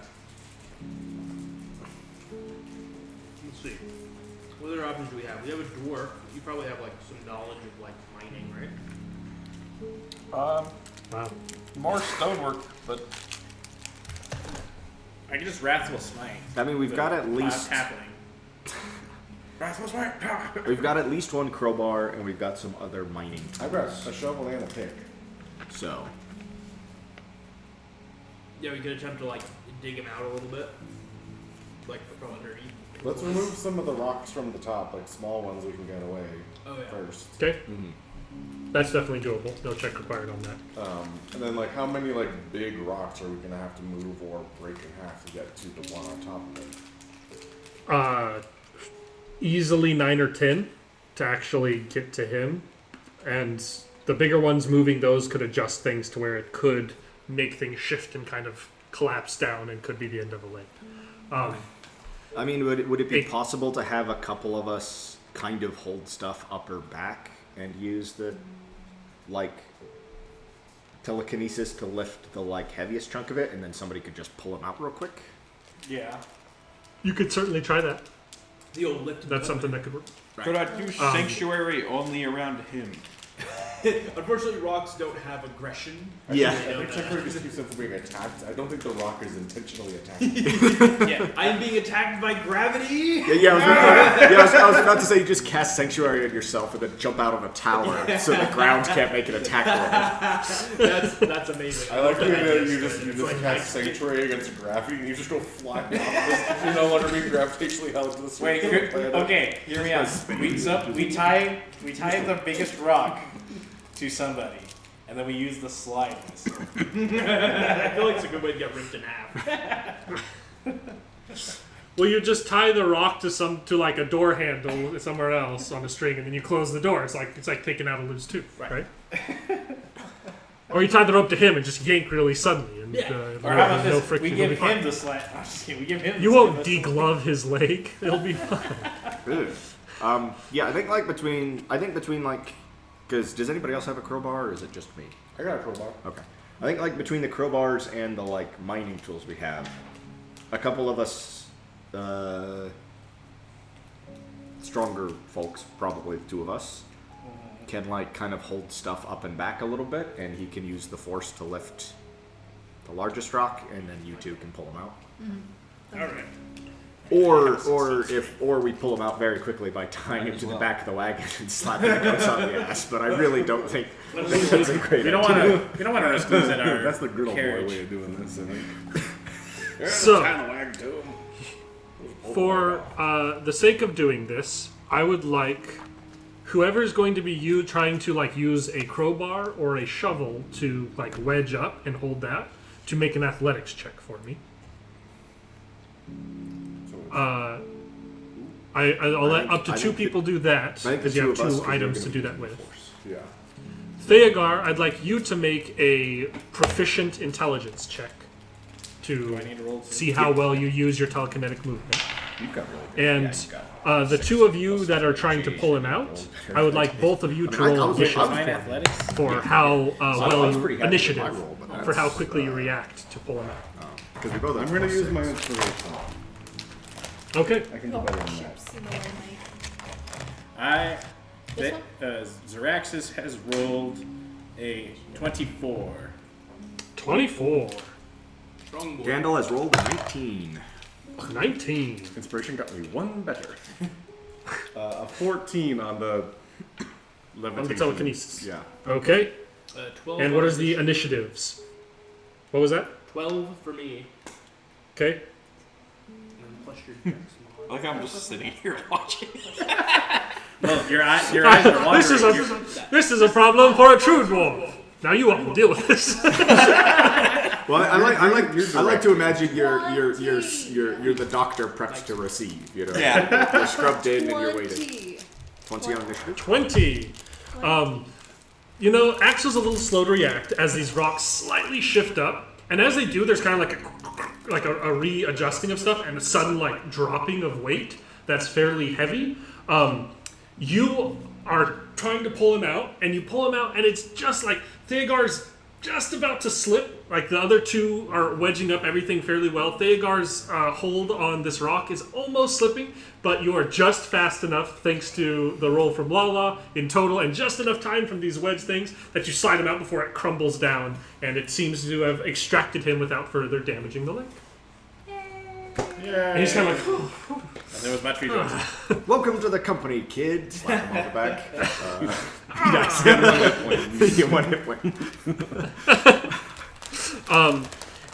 Let's see. What other options do we have? We have a dwarf. You probably have like some knowledge of like mining, right? Wow. More stonework, but I can just Wrathful Smite. I mean, we've got at least Halfling. Wrathful Smite. we've got at least one crowbar, and we've got some other mining tools. I've got a shovel and a pick. So Yeah, we could attempt to like dig him out a little bit, like from underneath. Let's remove some of the rocks from the top, like small ones we can get away Oh yeah. first. Okay. That's definitely doable. No check required on that. And then like how many like big rocks are we gonna have to move or break in half to get to the one on top of it? Easily 9 or 10 to actually get to him, and the bigger ones moving those could adjust things to where it could make things shift and kind of collapse down and could be the end of a lane. I mean, would it be possible to have a couple of us kind of hold stuff up or back and use the like telekinesis to lift the like heaviest chunk of it, and then somebody could just pull him out real quick? Yeah. You could certainly try that. The old lift. That's something that could work. could I do sanctuary only around him? Unfortunately, rocks don't have aggression. Yeah. I think Sanctuary just keeps them from being attacked. I don't think the rock is intentionally attacking. Yeah. I am being attacked by gravity. I was about to say you just cast Sanctuary on yourself and then jump out of a tower so the ground can't make an attack roll. That's amazing. I like the that idea idea. you just It's cast Sanctuary against gravity and you just go flying off this. You're no longer being gravitationally held to the Wait. surface. Okay. Hear me out. We tie the biggest rock to somebody, and then we use the slide. I feel like it's a good way to get ripped in half. Well, you just tie the rock to like a door handle somewhere else on a string, and then you close the door. It's like taking out a loose tooth, right? Or you tie the rope to him and just yank really suddenly, and Or how about no this? friction. We You'll give be fine. him the slide. I'm just kidding. We give him. You the won't slide. deglove his leg. It'll be fine. Yeah, I think between like, because does anybody else have a crowbar, or is it just me? I got a crowbar. Okay. I think like between the crowbars and the like mining tools we have, a couple of us stronger folks, probably the two of us, can like kind of hold stuff up and back a little bit, and he can use the force to lift the largest rock, and then you two can pull him out. All right. Or we pull him out very quickly by tying him to the back of the wagon and slapping the goats on the ass. But I really don't think that's a great We don't idea. want to risk losing our That's the good old boy carriage. way of doing this. I think. So, Tying the wagon to him. for the sake of doing this, I would like whoever's going to be trying to like use a crowbar or a shovel to like wedge up and hold that to make an athletics check for me. I'll let up to two people do that because you have two items to do that with. Yeah. Theogar, I'd like you to make a proficient intelligence check Do to I need to roll? see how well you use your telekinetic movement. You've got really good. And the two of you that are trying to pull him out, I would like both of you to roll initiative Mine athletics. for how well was you pretty happy with my initiative roll, but for how that's, quickly you react to pull him out. Because we both have I'm going to plus use my six. inspiration. Okay. I can do Oh, better than that. chips, you know, like- This Zeraxis has rolled a 24. 24. Strong boy. Gandalf has rolled a 19. 19. Inspiration got me one better. A 14 on the levitation. On the telekinesis. Yeah. Okay. 12. And what is the initiatives? What was that? 12 for me. Okay. And then plus your dex mod. Like I'm just sitting here watching. Well, your eyes are wandering. This is a problem for a true dwarf. Now you all deal with this. Well, I like to imagine you're the doctor prepped to receive. You know, Yeah. you're scrubbed in and you're waiting. 20 on initiative. 20. Axel's a little slow to react as these rocks slightly shift up, and as they do, there's kind of like a readjusting of stuff and a sudden like dropping of weight that's fairly heavy. You are trying to pull him out, and you pull him out, and it's just like Theogar's just about to slip. Like the other two are wedging up everything fairly well. Theogar's hold on this rock is almost slipping, but you are just fast enough, thanks to the roll from Lala in total, and just enough time from these wedge things that you slide him out before it crumbles down, and it seems to have extracted him without further damaging the lake. And he's kind of like, And there was much rejoicing. Welcome to the company, kid. Slap him on the back. You one hit point.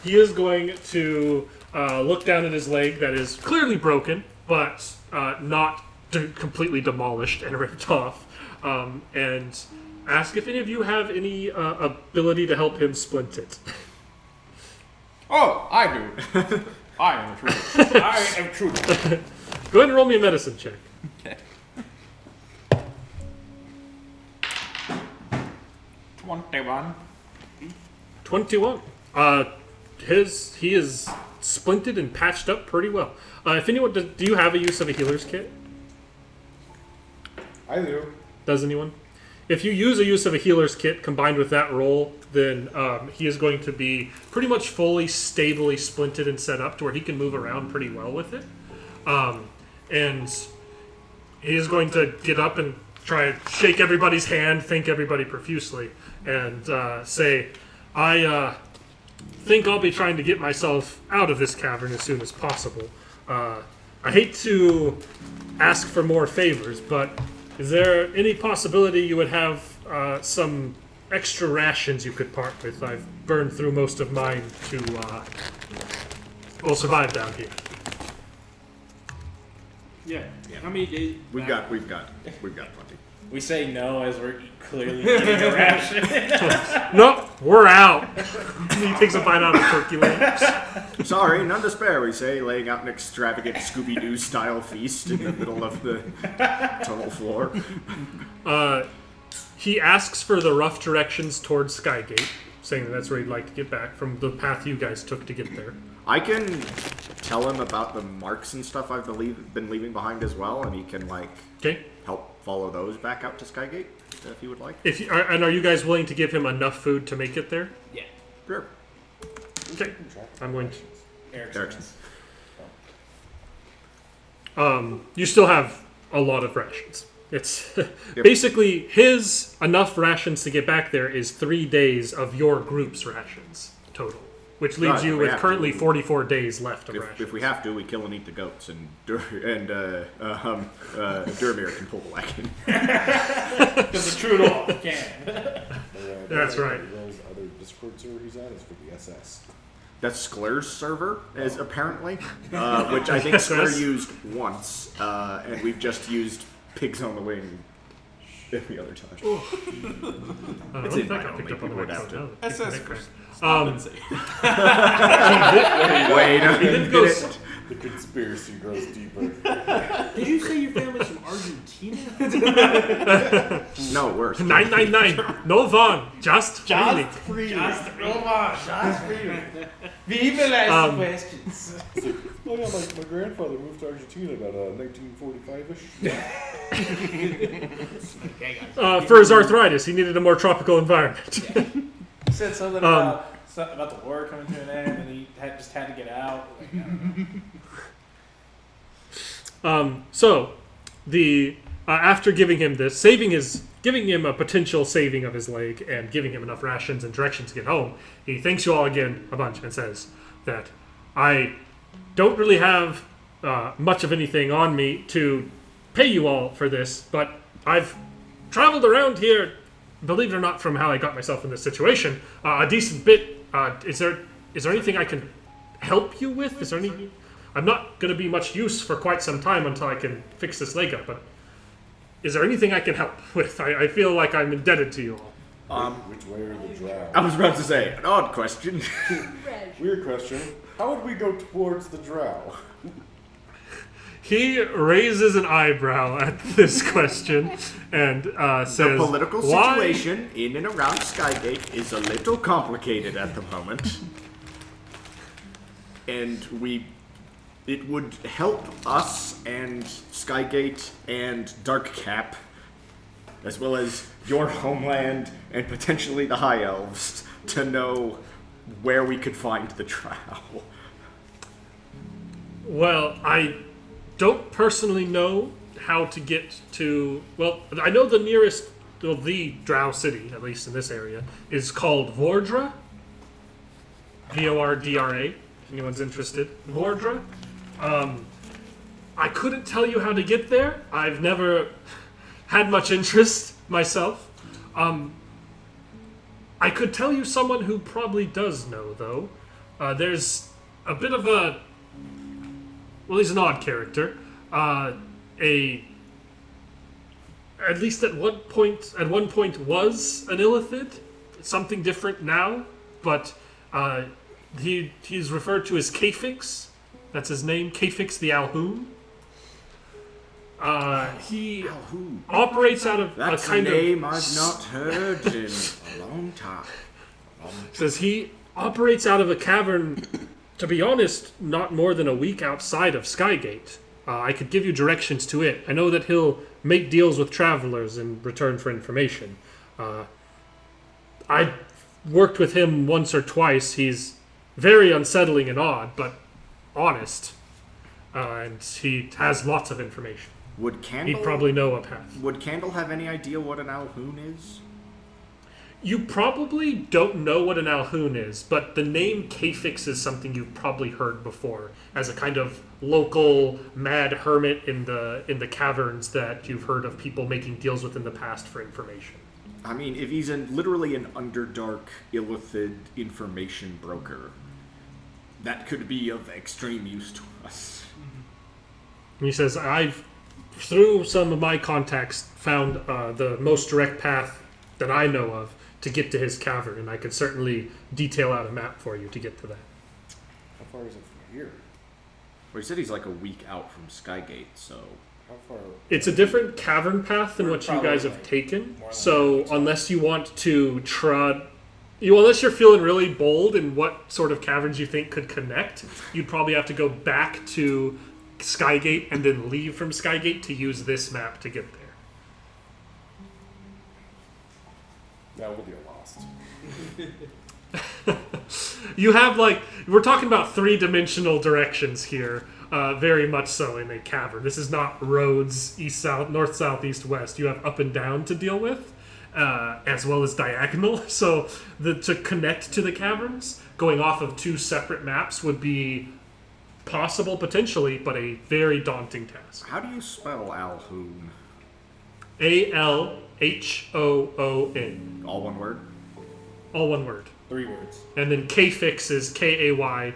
he is going to look down at his leg that is clearly broken, but not completely demolished and ripped off, and ask if any of you have any ability to help him splint it. Oh, I do. I am a true. I am true. Go ahead and roll me a medicine check. Okay. 21. 21. He is splinted and patched up pretty well. If anyone, do you have a use of a healer's kit? I do. Does anyone? If you use a use of a healer's kit combined with that roll, then he is going to be pretty much fully, stably splinted and set up to where he can move around pretty well with it. And he is going to get up and try and shake everybody's hand, thank everybody profusely, and say, I think I'll be trying to get myself out of this cavern as soon as possible. I hate to ask for more favors, but is there any possibility you would have some extra rations you could part with? I've burned through most of mine to survive down here. Yeah. How many days? We've got plenty. We say no as we're clearly eating a ration. Nope, we're out. He takes a bite out of turkey legs. Sorry, none to spare, we say, laying out an extravagant Scooby-Doo style feast in the middle of the tunnel floor. He asks for the rough directions towards Skygate, saying that that's where he'd like to get back from the path you guys took to get there. I can tell him about the marks and stuff I've been leaving behind as well, and he can, Okay. help follow those back out to Skygate, if he would like. And are you guys willing to give him enough food to make it there? Yeah. Sure. Okay. I'm going to... Erickson's. You still have a lot of rations. It's basically his enough rations to get back there is 3 days of your group's rations total, which leaves Right, you we with have currently to. 44 days left of rations. If we have to, we kill and eat the goats, and Duramir can pull the wagon. Because the true dwarf can. That's right. Those other Discord server he's on is for the SS. That's Sklur's server, is apparently, which I think Sklur used once, and we've just used Pigs on the Wing every other time. It's in that mine got picked only. up on the People would have microphone. to. SS Now. first. Wait a minute. The conspiracy grows deeper. Did you say your family's from Argentina? No, worse. 999. No Vaughn. Just freely. free. Just free. Vive las questions. Oh yeah, my grandfather moved to Argentina about 1945-ish. For his arthritis, he needed a more tropical environment. He said something about the war coming to an end, and he just had to get out. Like, I don't know. So, the after giving him this, giving him a potential saving of his leg, and giving him enough rations and directions to get home, he thanks you all again a bunch and says that I don't really have much of anything on me to pay you all for this, but I've traveled around here, believe it or not, from how I got myself in this situation, a decent bit. Is there anything I can help you with? Is there any? I'm not going to be much use for quite some time until I can fix this leg up, but is there anything I can help with? I feel like I'm indebted to you all. Which way are the drow? I was about to say, an odd question. Weird question. How would we go towards the drow? He raises an eyebrow at this question and says, The political "Why?" situation in and around Skygate is a little complicated at the moment. And it would help us and Skygate and Darkcap, as well as your homeland and potentially the High Elves, to know where we could find the drow. Well, I don't personally know how to get to... Well, I know the nearest... Well, the drow city, at least in this area, is called Vordra. Vordra. If anyone's interested. Vordra. I couldn't tell you how to get there. I've never had much interest myself. I could tell you someone who probably does know, though. There's a bit of a... Well, he's an odd character. At least at one point was an illithid. Something different now, but he's referred to as Kafix. That's his name, Kafix the Alhoon. He operates out of That's a kind a name of... I've not heard in a long time. Says he operates out of a cavern, to be honest, not more than a week outside of Skygate. I could give you directions to it. I know that he'll make deals with travelers in return for information. I worked with him once or twice. He's very unsettling and odd, but honest. And he has lots of information. Would Candle... He'd probably know a path. Would Candle have any idea what an Alhoon is? You probably don't know what an Alhoon is, but the name Kafix is something you've probably heard before as a kind of local mad hermit in the caverns that you've heard of people making deals with in the past for information. I mean, if he's literally an Underdark illithid information broker, that could be of extreme use to us. And he says, I've, through some of my contacts, found the most direct path that I know of to get to his cavern, and I could certainly detail out a map for you to get to that. How far is it from here? Well, he said he's like a week out from Skygate, so... How far? It's a different cavern path than We're what you guys have probably taken, more than so that. unless you want to unless you're feeling really bold in what sort of caverns you think could connect, you'd probably have to go back to Skygate and then leave from Skygate to use this map to get there. That would be lost. You have, we're talking about three-dimensional directions here, very much so in a cavern. This is not roads, east, south, north, south, east, west. You have up and down to deal with, as well as diagonal. So to connect to the caverns, going off of two separate maps would be possible, potentially, but a very daunting task. How do you spell Alhoon? Alhoon. All one word? All one word. 3 words. And then Kafix is Kayphyx,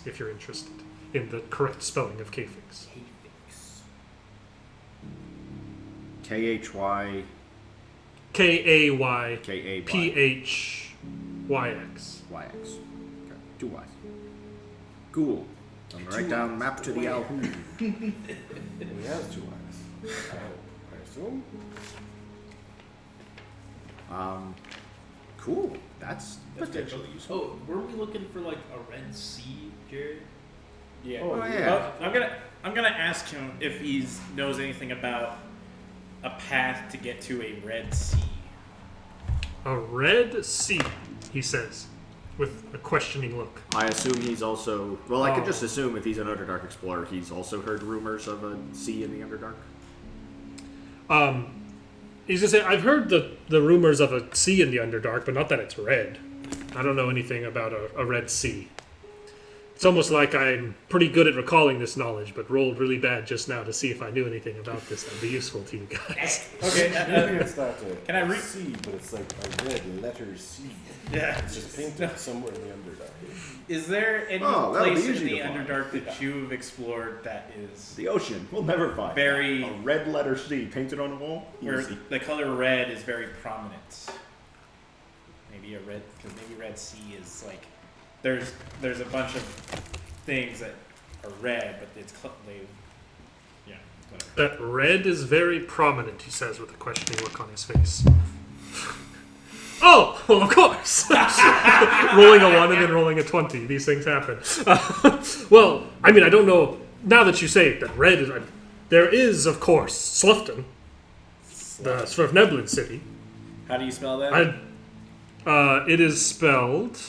if you're interested in the correct spelling of Kafix. K-H-Y... Kayphyx. K-A-Y... Y-X. Okay. 2 Y's. Cool. I'm gonna write down map to the Alhoon. He has 2 eyes. I assume? Cool. That's potentially useful. Oh, were we looking for like a Red Sea, Jared? Yeah. Oh, yeah. I'm gonna ask him if he knows anything about a path to get to a Red Sea. A Red Sea, he says, with a questioning look. I assume he's also... Well, I could Oh. just assume if he's an Underdark explorer, he's also heard rumors of a sea in the Underdark. He's gonna say, I've heard the rumors of a sea in the Underdark, but not that it's red. I don't know anything about a Red Sea. It's almost like I'm pretty good at recalling this knowledge, but rolled really bad just now to see if I knew anything about this that would be useful to you guys. Okay. Maybe it's not Can I read? C, but it's like a red letter C. Yeah. It's just painted somewhere in the Underdark. Is there any Oh, that'll be place in easy the to find. Underdark that you've explored that is The ocean. We'll never find Very- that. A red letter C painted on a wall? where Easy. the color red is very prominent? Maybe because maybe Red Sea is like there's a bunch of things that are red, but it's whatever. That red is very prominent, he says with a questioning look on his face. Oh, well, of course. Rolling a 1 and then rolling a 20. These things happen. Well, I mean, I don't know. Now that you say it, that red is... There is, of course, Slufton, the Swervneblin city. How do you spell that? It is spelled.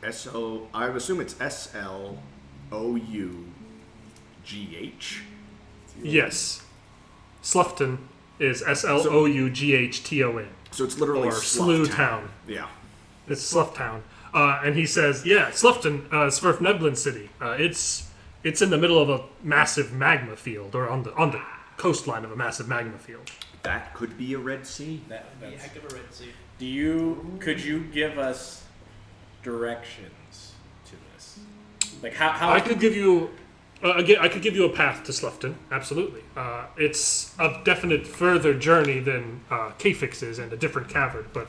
I would assume it's SLOUGH. Yes. Slufton is SLOUGHTON. So it's literally Or Slough Slough Town. Yeah. It's Slough Town. And he says, yeah, Slufton, Sverfneblin City. It's in the middle of a massive magma field, or on the coastline of a massive magma field. That could be a Red Sea. Be a heck of a Red Sea. Could you give us directions to this? Like how I could give you again. I could give you a path to Slufton. Absolutely. It's a definite further journey than K-Fix is, and a different cavern. But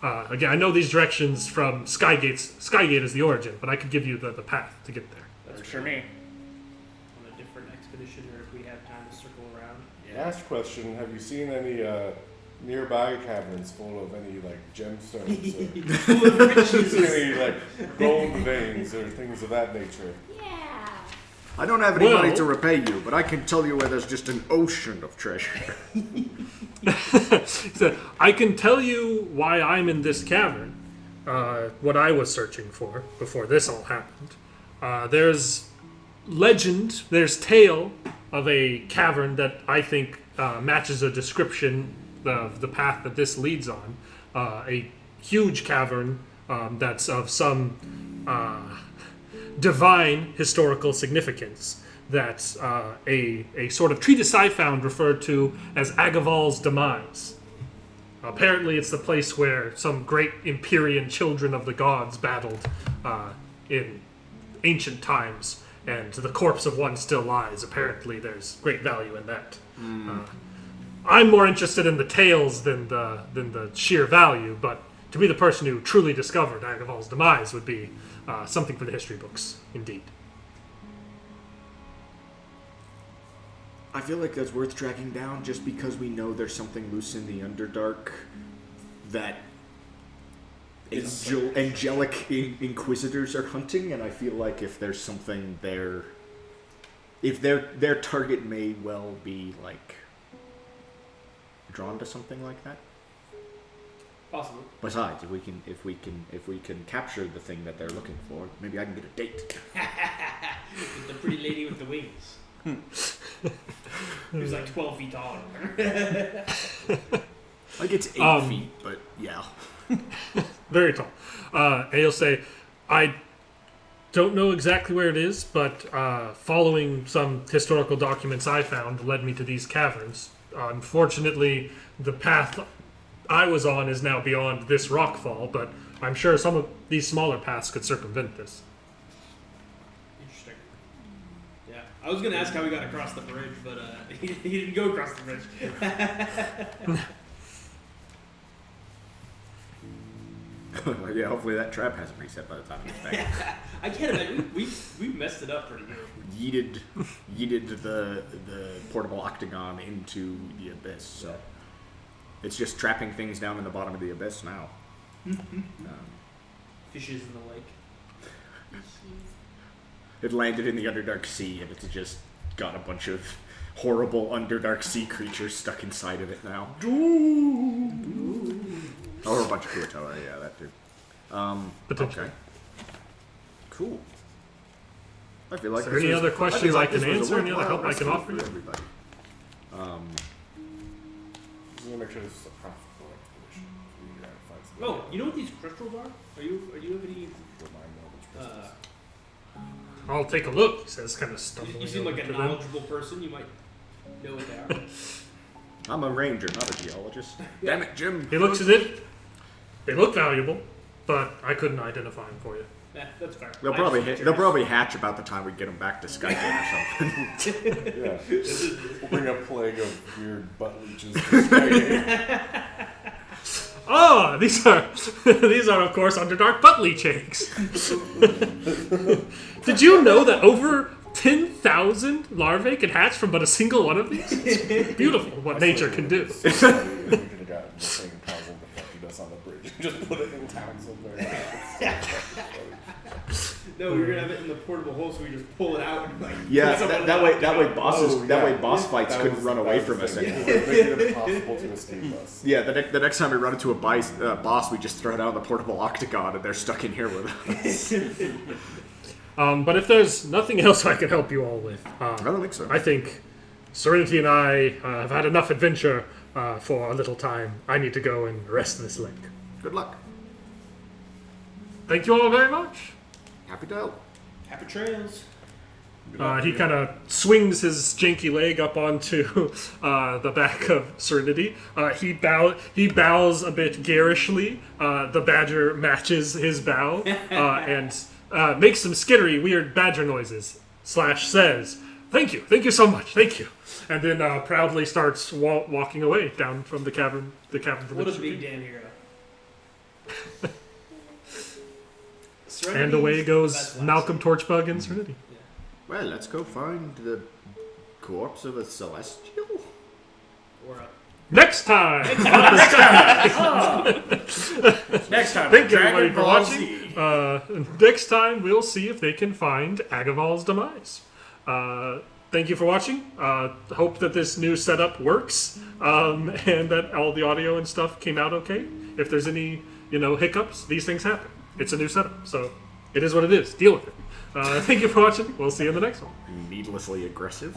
again, I know these directions from Skygate. Skygate is the origin, but I could give you the path to get there. Works for me. On a different expedition, or if we have time to circle around. Last question: have you seen any nearby caverns full of any like gemstones or any like gold veins or things of that nature? Yeah. I don't have any money Well- to repay you, but I can tell you where there's just an ocean of treasure. So, I can tell you why I'm in this cavern. What I was searching for before this all happened. There's legend, there's tale of a cavern that I think matches a description of the path that this leads on. A huge cavern that's of some divine historical significance. That a sort of treatise I found referred to as Agaval's demise. Apparently, it's the place where some great Empyrean children of the gods battled in ancient times, and the corpse of one still lies. Apparently, there's great value in that. I'm more interested in the tales than the sheer value, but to be the person who truly discovered Agaval's demise would be something for the history books, indeed. I feel like that's worth tracking down just because we know there's something loose in the Underdark that angelic inquisitors are hunting, and I feel like if there's something there, if their target may well be like drawn to something like that. Possible. Besides, if we can capture the thing that they're looking for, maybe I can get a date. With the pretty lady with the wings. Who's like 12 feet taller. Like it's 8 feet, but yeah. Very tall. And he'll say, I don't know exactly where it is, but following some historical documents I found led me to these caverns. Unfortunately, the path I was on is now beyond this rockfall, but I'm sure some of these smaller paths could circumvent this. Interesting. Yeah. I was going to ask how we got across the bridge, but he didn't go across the bridge. Yeah, hopefully that trap hasn't reset by the time it's back. I can't imagine. We messed it up pretty good. Yeeted the portable octagon into the abyss. So it's just trapping things down in the bottom of the abyss now. Fishes in the lake. It landed in the Underdark Sea, and it's just got a bunch of horrible Underdark Sea creatures stuck inside of it now. Or a bunch of Kuatoa, yeah, that too. Potentially. Okay. Cool. I feel like Is there any other questions I can answer? Any other help I can offer you? Everybody. Just want to make sure this is a profitable expedition. So we gotta find some Oh, you know what these crystals are? Are you have any? remind me which crystals. I'll take a look, he says, kind of stumbling. You seem like over a to them. knowledgeable person. You might know what they are. I'm a ranger, not a geologist. Damn it, Jim. He looks at it. They look valuable, but I couldn't identify them for you. That's fair. They'll probably hatch about the time we get them back to Skygate or something. Yeah. We'll bring a plague of weird butt leeches to Skygate. Oh, these are of course Underdark butt leech eggs. Did you know that over 10,000 larvae can hatch from but a single one of these? It's beautiful what nature can do. We could have gotten the same puzzle the fuck he does on the bridge. Just put it in town somewhere. No, we're gonna have it in the portable hole, so we just pull it out and like. Yeah, put someone that in way, the that way, boss fights That couldn't was- run that away was from the us thing. anymore. Make it impossible to escape us. Yeah, the next time we run into a boss, we just throw down the portable octagon, and they're stuck in here with us. But if there's nothing else I can help you all with, I don't think so. I think Serenity and I have had enough adventure for a little time. I need to go and rest this leg. Good luck. Thank you all very much. Happy to help. Happy trails. He kind of swings his janky leg up onto the back of Serenity. He bows a bit garishly. The badger matches his bow and makes some skittery, weird badger noises. Says, "Thank you so much, thank you," and then proudly starts walking away down from the cavern. The cavern from What a which big damn hero. and away goes Malcolm Torchbug and Serenity. Well, let's go find the corpse of a celestial. Or a Next time. Next time, Thank you Dragon everybody for Ball watching. Z. Next time we'll see if they can find Agaval's demise. Thank you for watching. Hope that this new setup works and that all the audio and stuff came out okay. If there's any hiccups, these things happen. It's a new setup, so it is what it is. Deal with it. Thank you for watching. We'll see you in the next one. Needlessly aggressive.